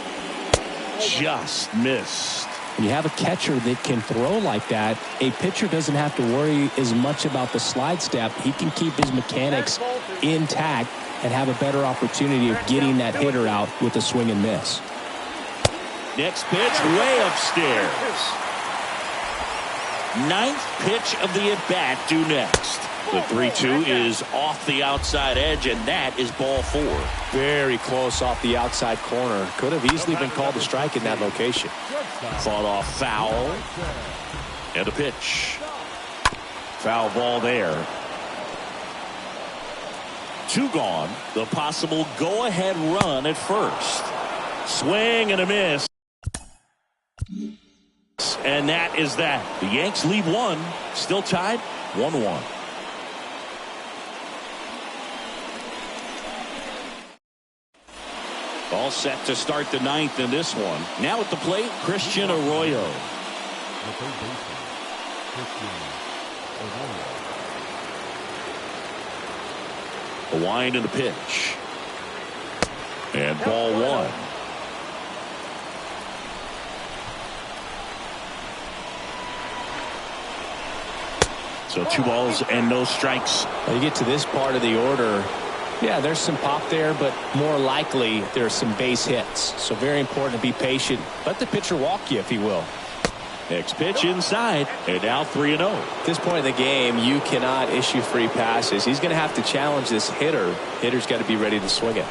Just missed. When you have a catcher that can throw like that, a pitcher doesn't have to worry as much about the slide step. He can keep his mechanics intact and have a better opportunity of getting that hitter out with a swing and miss. Next pitch, way upstairs. 9th pitch of the at-bat due next. The 3-2 is off the outside edge, and that is ball 4. Very close off the outside corner. Could have easily been called a strike in that location. Fought off foul. And a pitch. Foul ball there. 2 gone. The possible go-ahead run at first. Swing and a miss. And that is that. The Yanks lead 1. Still tied 1-1. All set to start the 9th in this one. Now at the plate, Christian Arroyo. The third baseman, Christian Arroyo. A wind in the pitch. And ball 1. So 2 balls and no strikes. When you get to this part of the order, yeah, there's some pop there, but more likely there's some base hits. So very important to be patient. Let the pitcher walk you, if he will. Next pitch inside, and now 3-0. At this point in the game, you cannot issue free passes. He's going to have to challenge this hitter. Hitter's got to be ready to swing it.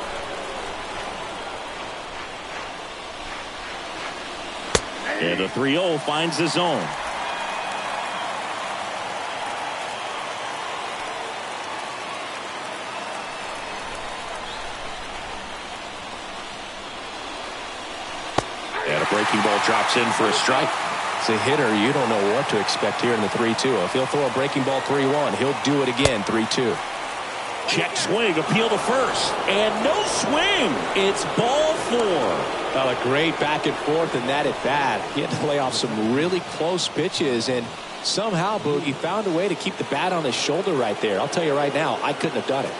And the 3-0 finds the zone. And a breaking ball drops in for a strike. As a hitter, you don't know what to expect here in the 3-2. If he'll throw a breaking ball 3-1, he'll do it again 3-2. Check swing, appeal to first, and no swing. It's ball 4. Well, a great back and forth in that at bat. He had to lay off some really close pitches, and somehow, Boog, he found a way to keep the bat on his shoulder right there. I'll tell you right now, I couldn't have done it.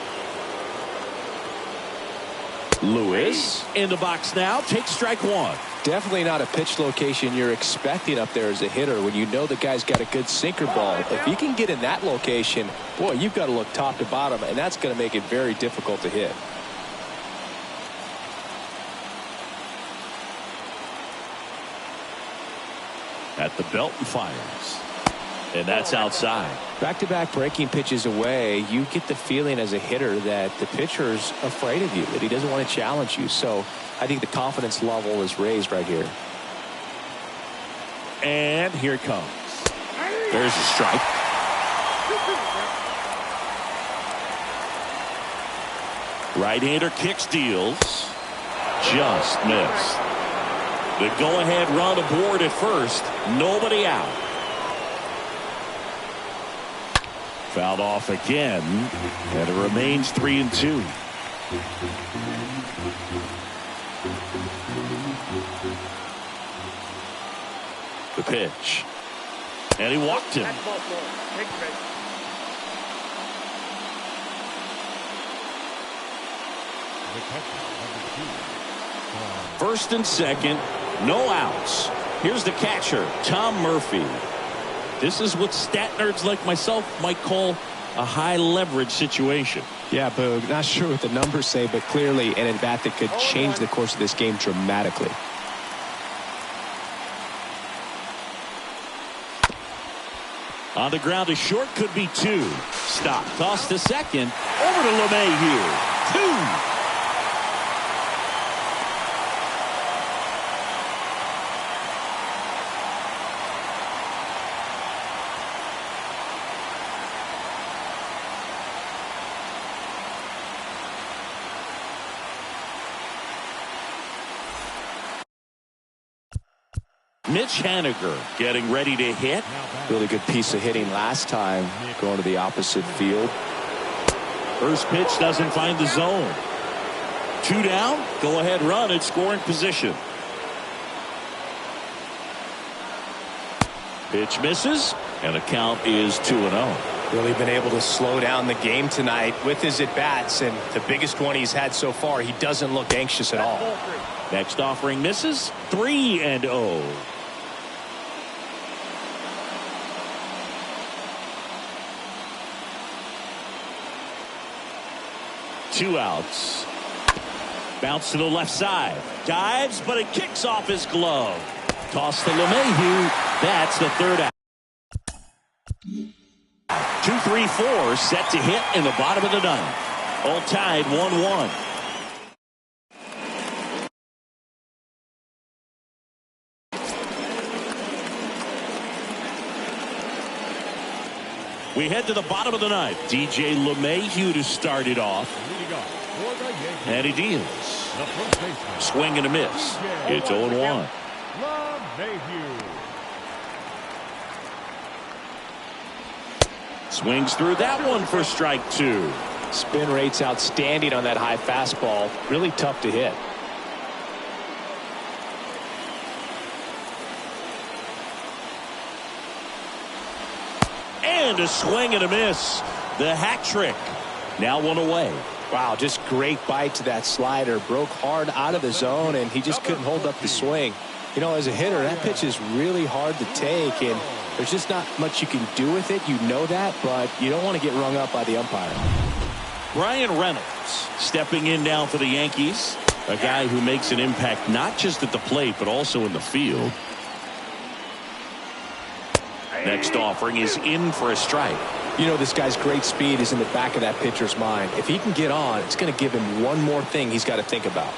Lewis in the box now, takes strike 1. Definitely not a pitch location you're expecting up there as a hitter when you know the guy's got a good sinker ball. If he can get in that location, boy, you've got to look top to bottom, and that's going to make it very difficult to hit. At the belt and fires. And that's outside. Back-to-back breaking pitches away, you get the feeling as a hitter that the pitcher's afraid of you, that he doesn't want to challenge you. So I think the confidence level is raised right here. And here it comes. There's a strike. Right-hander kicks, deals. Just missed. The go-ahead run aboard at first. Nobody out. Fouled off again, and it remains 3-2. The pitch, and he walked him. The catcher, number 2. First and second, no outs. Here's the catcher, Tom Murphy. This is what stat nerds like myself might call a high leverage situation. Yeah, Boog, not sure what the numbers say, but clearly an at-bat that could change the course of this game dramatically. On the ground, a short, could be 2. Stop. Toss to second. Over to LeMahieu. 2. Mitch Haniger getting ready to hit. Really good piece of hitting last time, going to the opposite field. First pitch doesn't find the zone. 2 down. Go ahead run at scoring position. Pitch misses, and the count is 2-0. Really been able to slow down the game tonight with his at-bats, and the biggest one he's had so far, he doesn't look anxious at all. Next offering misses. 3-0. Two outs. Bounce to the left side. Dives, but it kicks off his glove. Toss to LeMahieu. That's the third out. 2-3-4 set to hit in the bottom of the ninth. All tied 1-1. We head to the bottom of the ninth. DJ LeMahieu to start it off. And he deals. Swing and a miss. It's 0-1. Swings through that one for strike 2. Spin rate's outstanding on that high fastball. Really tough to hit. And a swing and a miss. The hat trick. Now 1 away. Wow, just great bite to that slider. Broke hard out of the zone, and he just couldn't hold up the swing. You know, as a hitter, that pitch is really hard to take, and there's just not much you can do with it. You know that, but you don't want to get rung up by the umpire. Brian Reynolds stepping in now for the Yankees. A guy who makes an impact not just at the plate, but also in the field. Next offering is in for a strike. You know, this guy's great speed is in the back of that pitcher's mind. If he can get on, it's going to give him one more thing he's got to think about.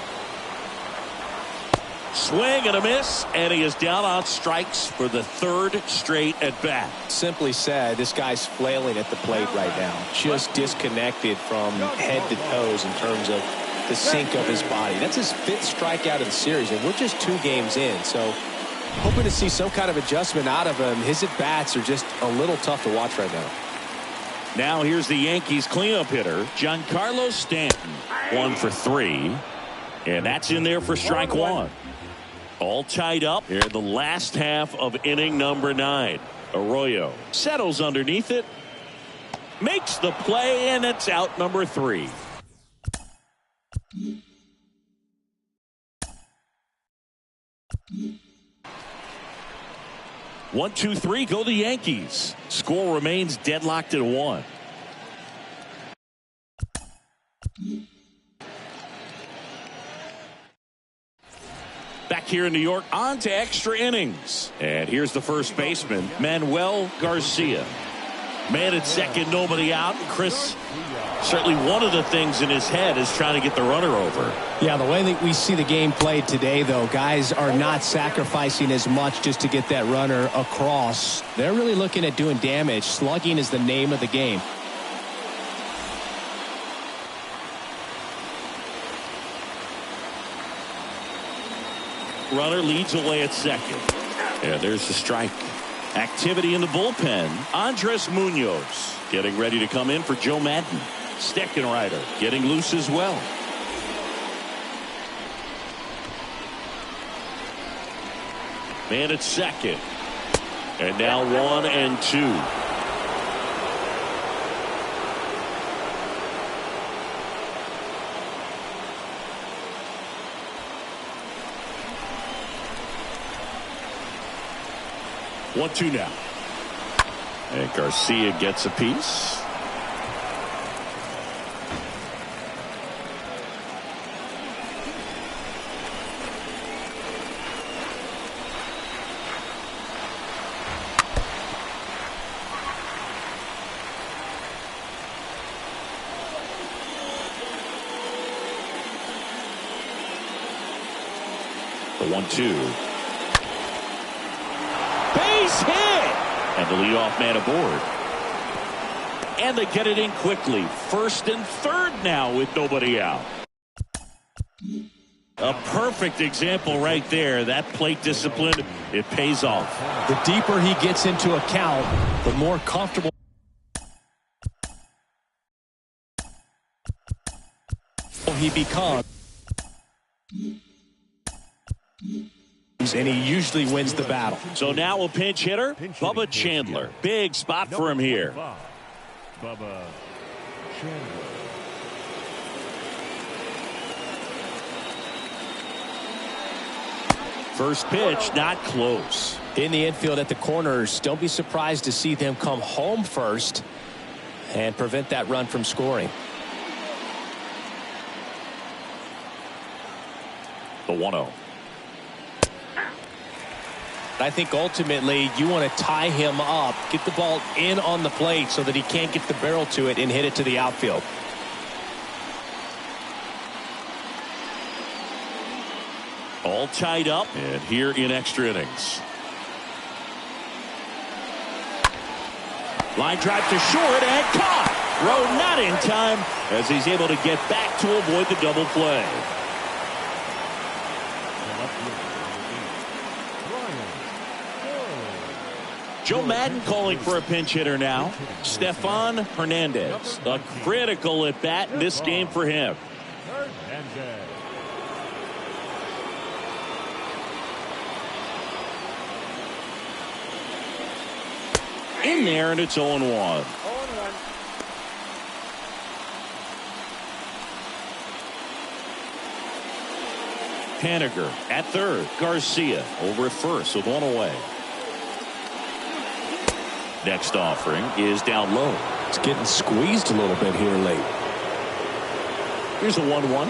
Swing and a miss, and he is down on strikes for the third straight at bat. Simply said, this guy's flailing at the plate right now. Just disconnected from head to toes in terms of the sink of his body. That's his 5th strikeout of the series, and we're just 2 games in. So hoping to see some kind of adjustment out of him. His at-bats are just a little tough to watch right now. Now here's the Yankees cleanup hitter, Giancarlo Stanton. 1 for 3. And that's in there for strike 1. All tied up here in the last half of inning number 9. Arroyo settles underneath it. Makes the play, and it's out number 3. One, two, three, go the Yankees. Score remains deadlocked at 1. Back here in New York, on to extra innings. And here's the first baseman, Manuel Garcia. Man at second, nobody out. Chris, certainly one of the things in his head is trying to get the runner over. Yeah, the way that we see the game played today, though, guys are not sacrificing as much just to get that runner across. They're really looking at doing damage. Slugging is the name of the game. Runner leads away at second. Yeah, there's the strike. Activity in the bullpen. Andres Munoz getting ready to come in for Joe Madden. Steckenrider getting loose as well. Man at second. And now 1 and 2. 1-2 now. And Garcia gets a piece. The 1-2. Base hit! And the leadoff man aboard. And they get it in quickly. First and third now with nobody out. A perfect example right there. That plate discipline, it pays off. The deeper he gets into a count, the more comfortable he becomes. And he usually wins the battle. So now a pinch hitter, Bubba Chandler. Big spot for him here. Bubba Chandler. First pitch, not close. In the infield at the corners, don't be surprised to see them come home first and prevent that run from scoring. The 1-0. I think ultimately you want to tie him up, get the ball in on the plate so that he can't get the barrel to it and hit it to the outfield. All tied up and here in extra innings. Line drive to short and caught. Throw not in time as he's able to get back to avoid the double play. Joe Madden calling for a pinch hitter now. Stefan Hernandez. A critical at bat in this game for him. In there, and it's 0-1. 0-1. Haniger at third. Garcia over at first with one away. Next offering is down low. It's getting squeezed a little bit here late. Here's a 1-1.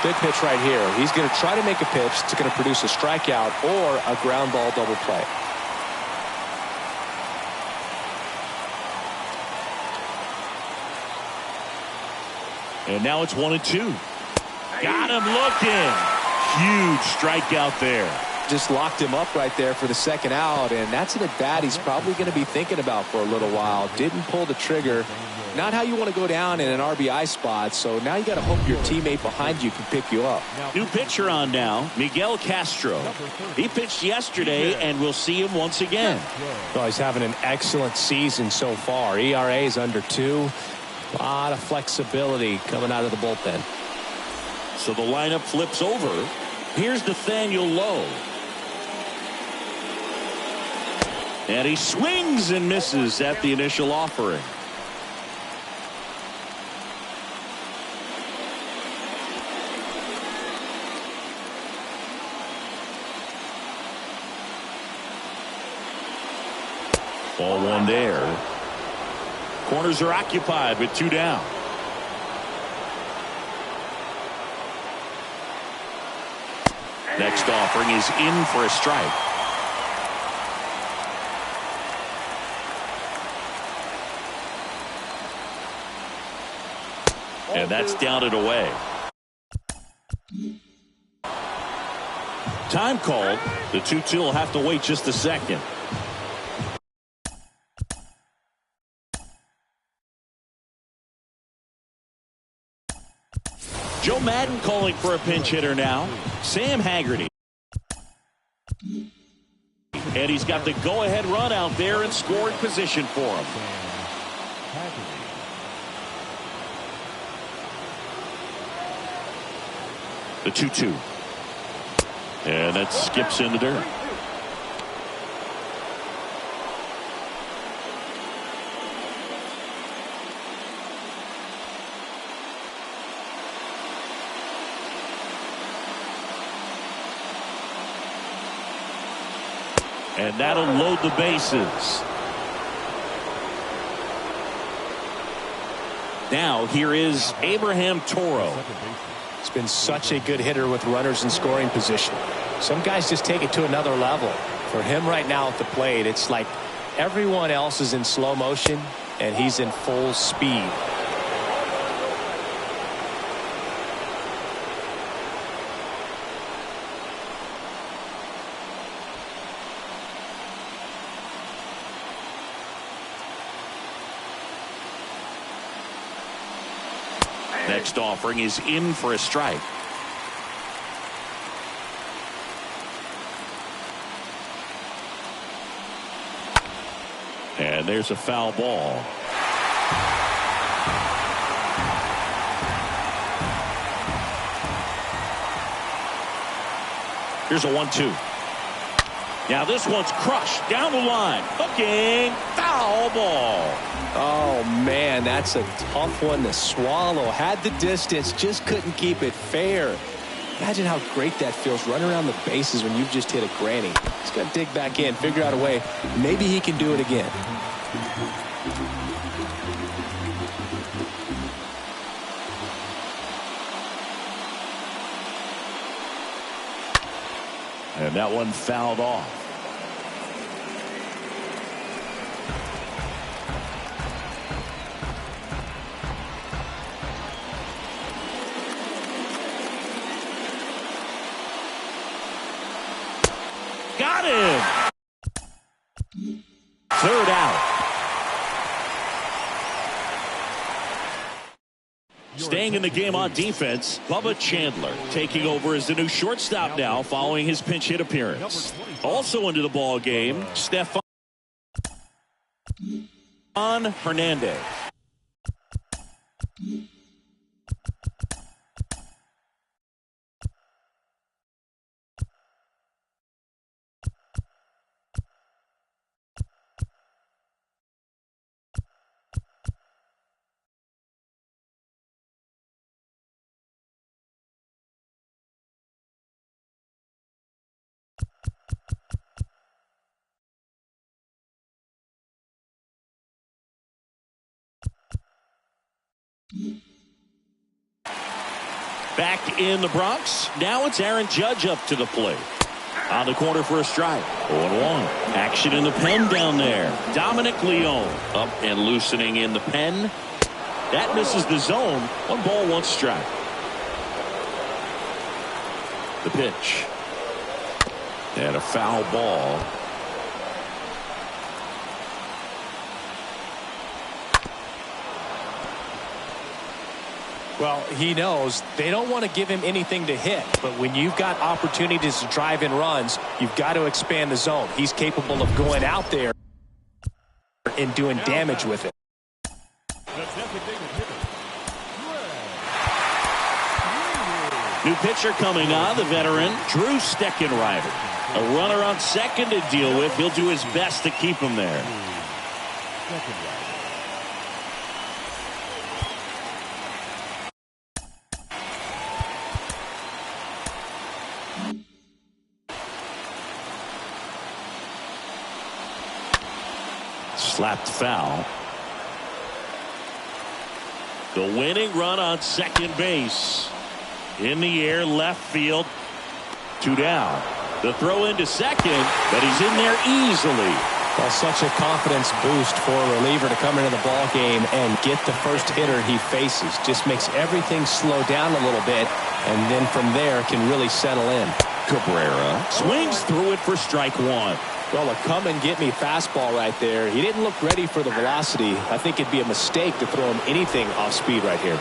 Big pitch right here. He's going to try to make a pitch that's going to produce a strikeout or a ground ball double play. And now it's 1-2. Got him looking. Huge strikeout there. Just locked him up right there for the second out, and that's an at-bat he's probably going to be thinking about for a little while. Didn't pull the trigger. Not how you want to go down in an RBI spot, so now you got to hope your teammate behind you can pick you up. New pitcher on now, Miguel Castro. He pitched yesterday, and we'll see him once again. Oh, he's having an excellent season so far. ERA is under 2. A lot of flexibility coming out of the bullpen. So the lineup flips over. Here's Nathaniel Lowe. And he swings and misses at the initial offering. Ball one there. Corners are occupied with 2 down. Next offering is in for a strike. And that's down and away. Time called. The 2-2 will have to wait just a second. Joe Madden calling for a pinch hitter now. Sam Haggerty. And he's got the go-ahead run out there in scoring position for him. The 2-2. And that skips in the dirt. And that'll load the bases. Now here is Abraham Toro. He's been such a good hitter with runners in scoring position. Some guys just take it to another level. For him right now at the plate, it's like everyone else is in slow motion and he's in full speed. Next offering is in for a strike. And there's a foul ball. Here's a 1-2. Now this one's crushed down the line. Hooking, foul ball. Oh man, that's a tough one to swallow. Had the distance, just couldn't keep it fair. Imagine how great that feels, running around the bases when you've just hit a granny. He's got to dig back in, figure out a way. Maybe he can do it again. And that one fouled off. Got him. Third out. Staying in the game on defense, Bubba Chandler taking over as the new shortstop now following his pinch hit appearance. Also into the ball game, Stefan Hernandez. Back in the Bronx, now it's Aaron Judge up to the plate. On the corner for a strike. 0-1. Action in the pen down there. Dominic Leone up and loosening in the pen. That misses the zone. 1 ball, 1 strike. The pitch. And a foul ball. Well, he knows they don't want to give him anything to hit, but when you've got opportunities to drive in runs, you've got to expand the zone. He's capable of going out there and doing damage with it. New pitcher coming on, the veteran Drew Steckenrider. A runner on second to deal with. He'll do his best to keep him there. Slapped foul. The winning run on second base. In the air, left field. 2 down. The throw into second, but he's in there easily. Well, such a confidence boost for a reliever to come into the ball game and get the first hitter he faces. Just makes everything slow down a little bit, and then from there can really settle in. Cabrera swings through it for strike 1. Well, a come-and-get-me fastball right there. He didn't look ready for the velocity. I think it'd be a mistake to throw him anything off speed right here.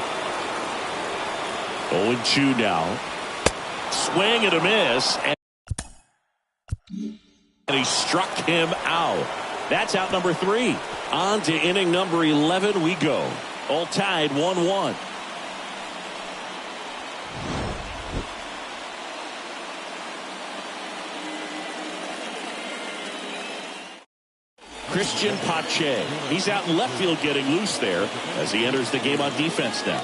0-2 now. Swing and a miss. And he struck him out. That's out number 3. On to inning number 11 we go. All tied 1-1. Christian Pache. He's out in left field getting loose there as he enters the game on defense now.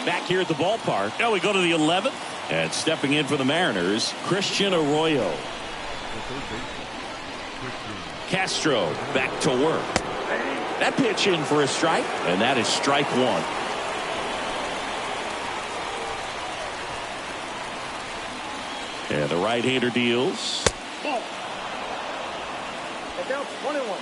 Back here at the ballpark. Now we go to the 11th. And stepping in for the Mariners, Christian Arroyo. Castro back to work. That pitch in for a strike, and that is strike one. And the right-hander deals. Ball. Get down 21.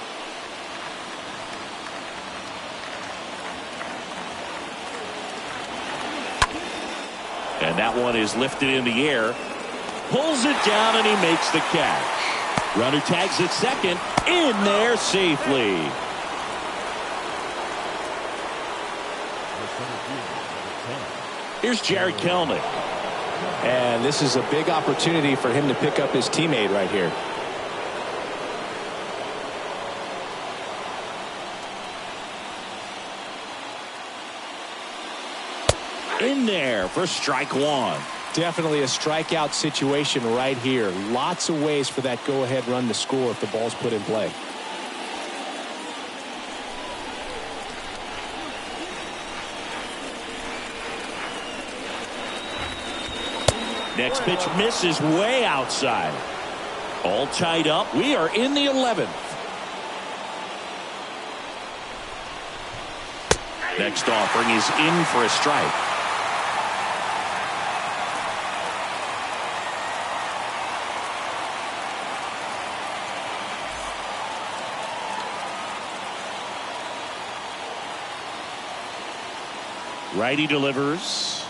And that one is lifted in the air. Pulls it down, and he makes the catch. Runner tags at second. In there safely. Here's Jared Kelnick. And this is a big opportunity for him to pick up his teammate right here. In there for strike one. Definitely a strikeout situation right here. Lots of ways for that go-ahead run to score if the ball's put in play. Next pitch misses way outside. All tied up. We are in the 11th. Next offering is in for a strike. Righty delivers.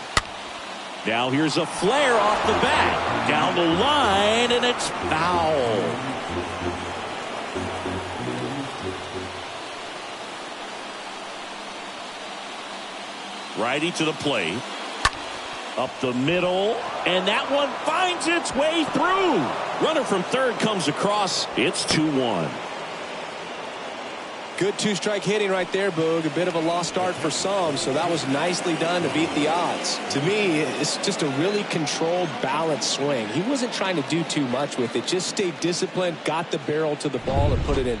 Now here's a flare off the bat. Down the line, and it's foul. Righty to the plate. Up the middle, and that one finds its way through. Runner from third comes across. It's 2-1. Good two-strike hitting right there, Boog. A bit of a lost start for some, so that was nicely done to beat the odds. To me, it's just a really controlled, balanced swing. He wasn't trying to do too much with it. Just stayed disciplined, got the barrel to the ball, and put it in.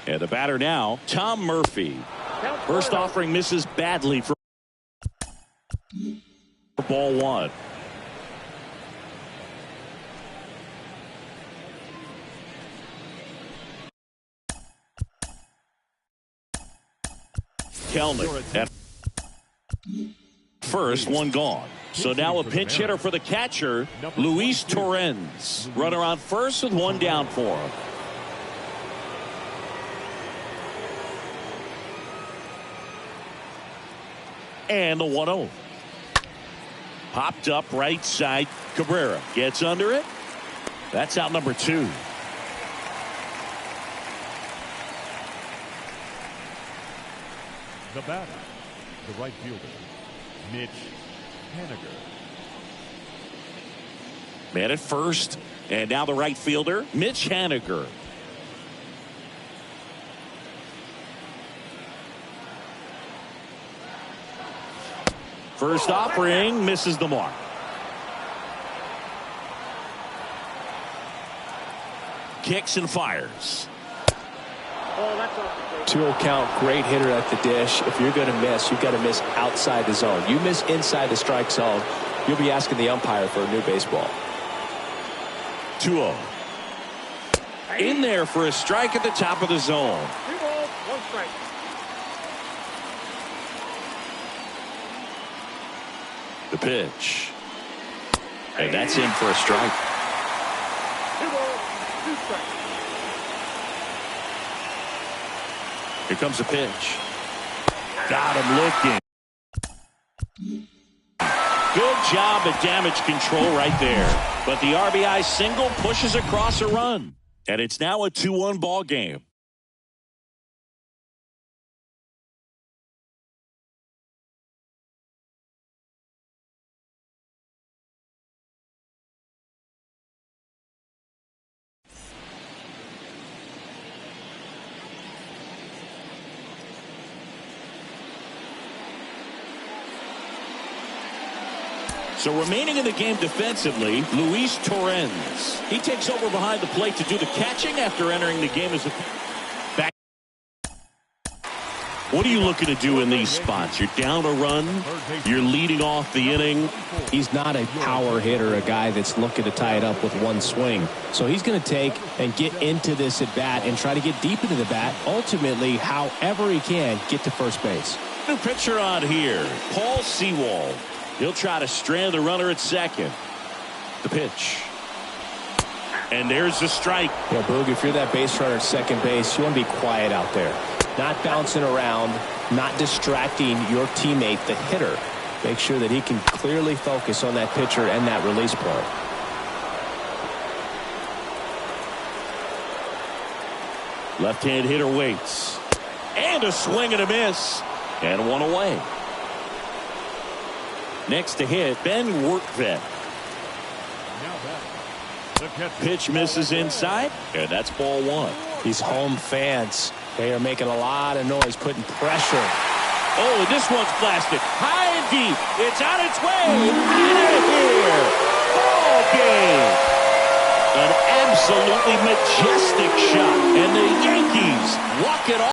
And the batter now, Tom Murphy. First offering misses badly for ball one. Kelnick at first, one gone. So now a pinch hitter for the catcher, Luis Torrens. Runner on first with one down for him. And the 1-0. Popped up right side. Cabrera gets under it. That's out number two. The batter, the right fielder, Mitch Haniger. Man at first. And now the right fielder, Mitch Haniger. First offering misses the mark. Kicks and fires. Oh, that's off the 2-0 count, great hitter at the dish. If you're going to miss, you've got to miss outside the zone. You miss inside the strike zone, you'll be asking the umpire for a new baseball. 2-0. In there for a strike at the top of the zone. 2 balls, 1 strike. The pitch. And that's in for a strike. 2 balls, 2 strikes. Here comes the pitch. Got him looking. Good job at damage control right there. But the RBI single pushes across a run. And it's now a 2-1 ball game. So remaining in the game defensively, Luis Torrens. He takes over behind the plate to do the catching after entering the game as a back. What are you looking to do in these spots? You're down a run. You're leading off the inning. He's not a power hitter, a guy that's looking to tie it up with one swing. So he's going to take and get into this at bat and try to get deep into the bat. Ultimately, however he can, get to first base. New pitcher on here, Paul Sewald. He'll try to strand the runner at second. The pitch. And there's the strike. You know, Boog, if you're that base runner at second base, you want to be quiet out there. Not bouncing around, not distracting your teammate, the hitter. Make sure that he can clearly focus on that pitcher and that release point. Left-hand hitter waits. And a swing and a miss. And one away. Next to hit, Ben Workvet. Pitch misses inside, and that's ball one. These home fans, they are making a lot of noise, putting pressure. Oh, and this one's blasted. High and deep. It's on its way. Out of here. Ball game. An absolutely majestic shot. And the Yankees walk it off.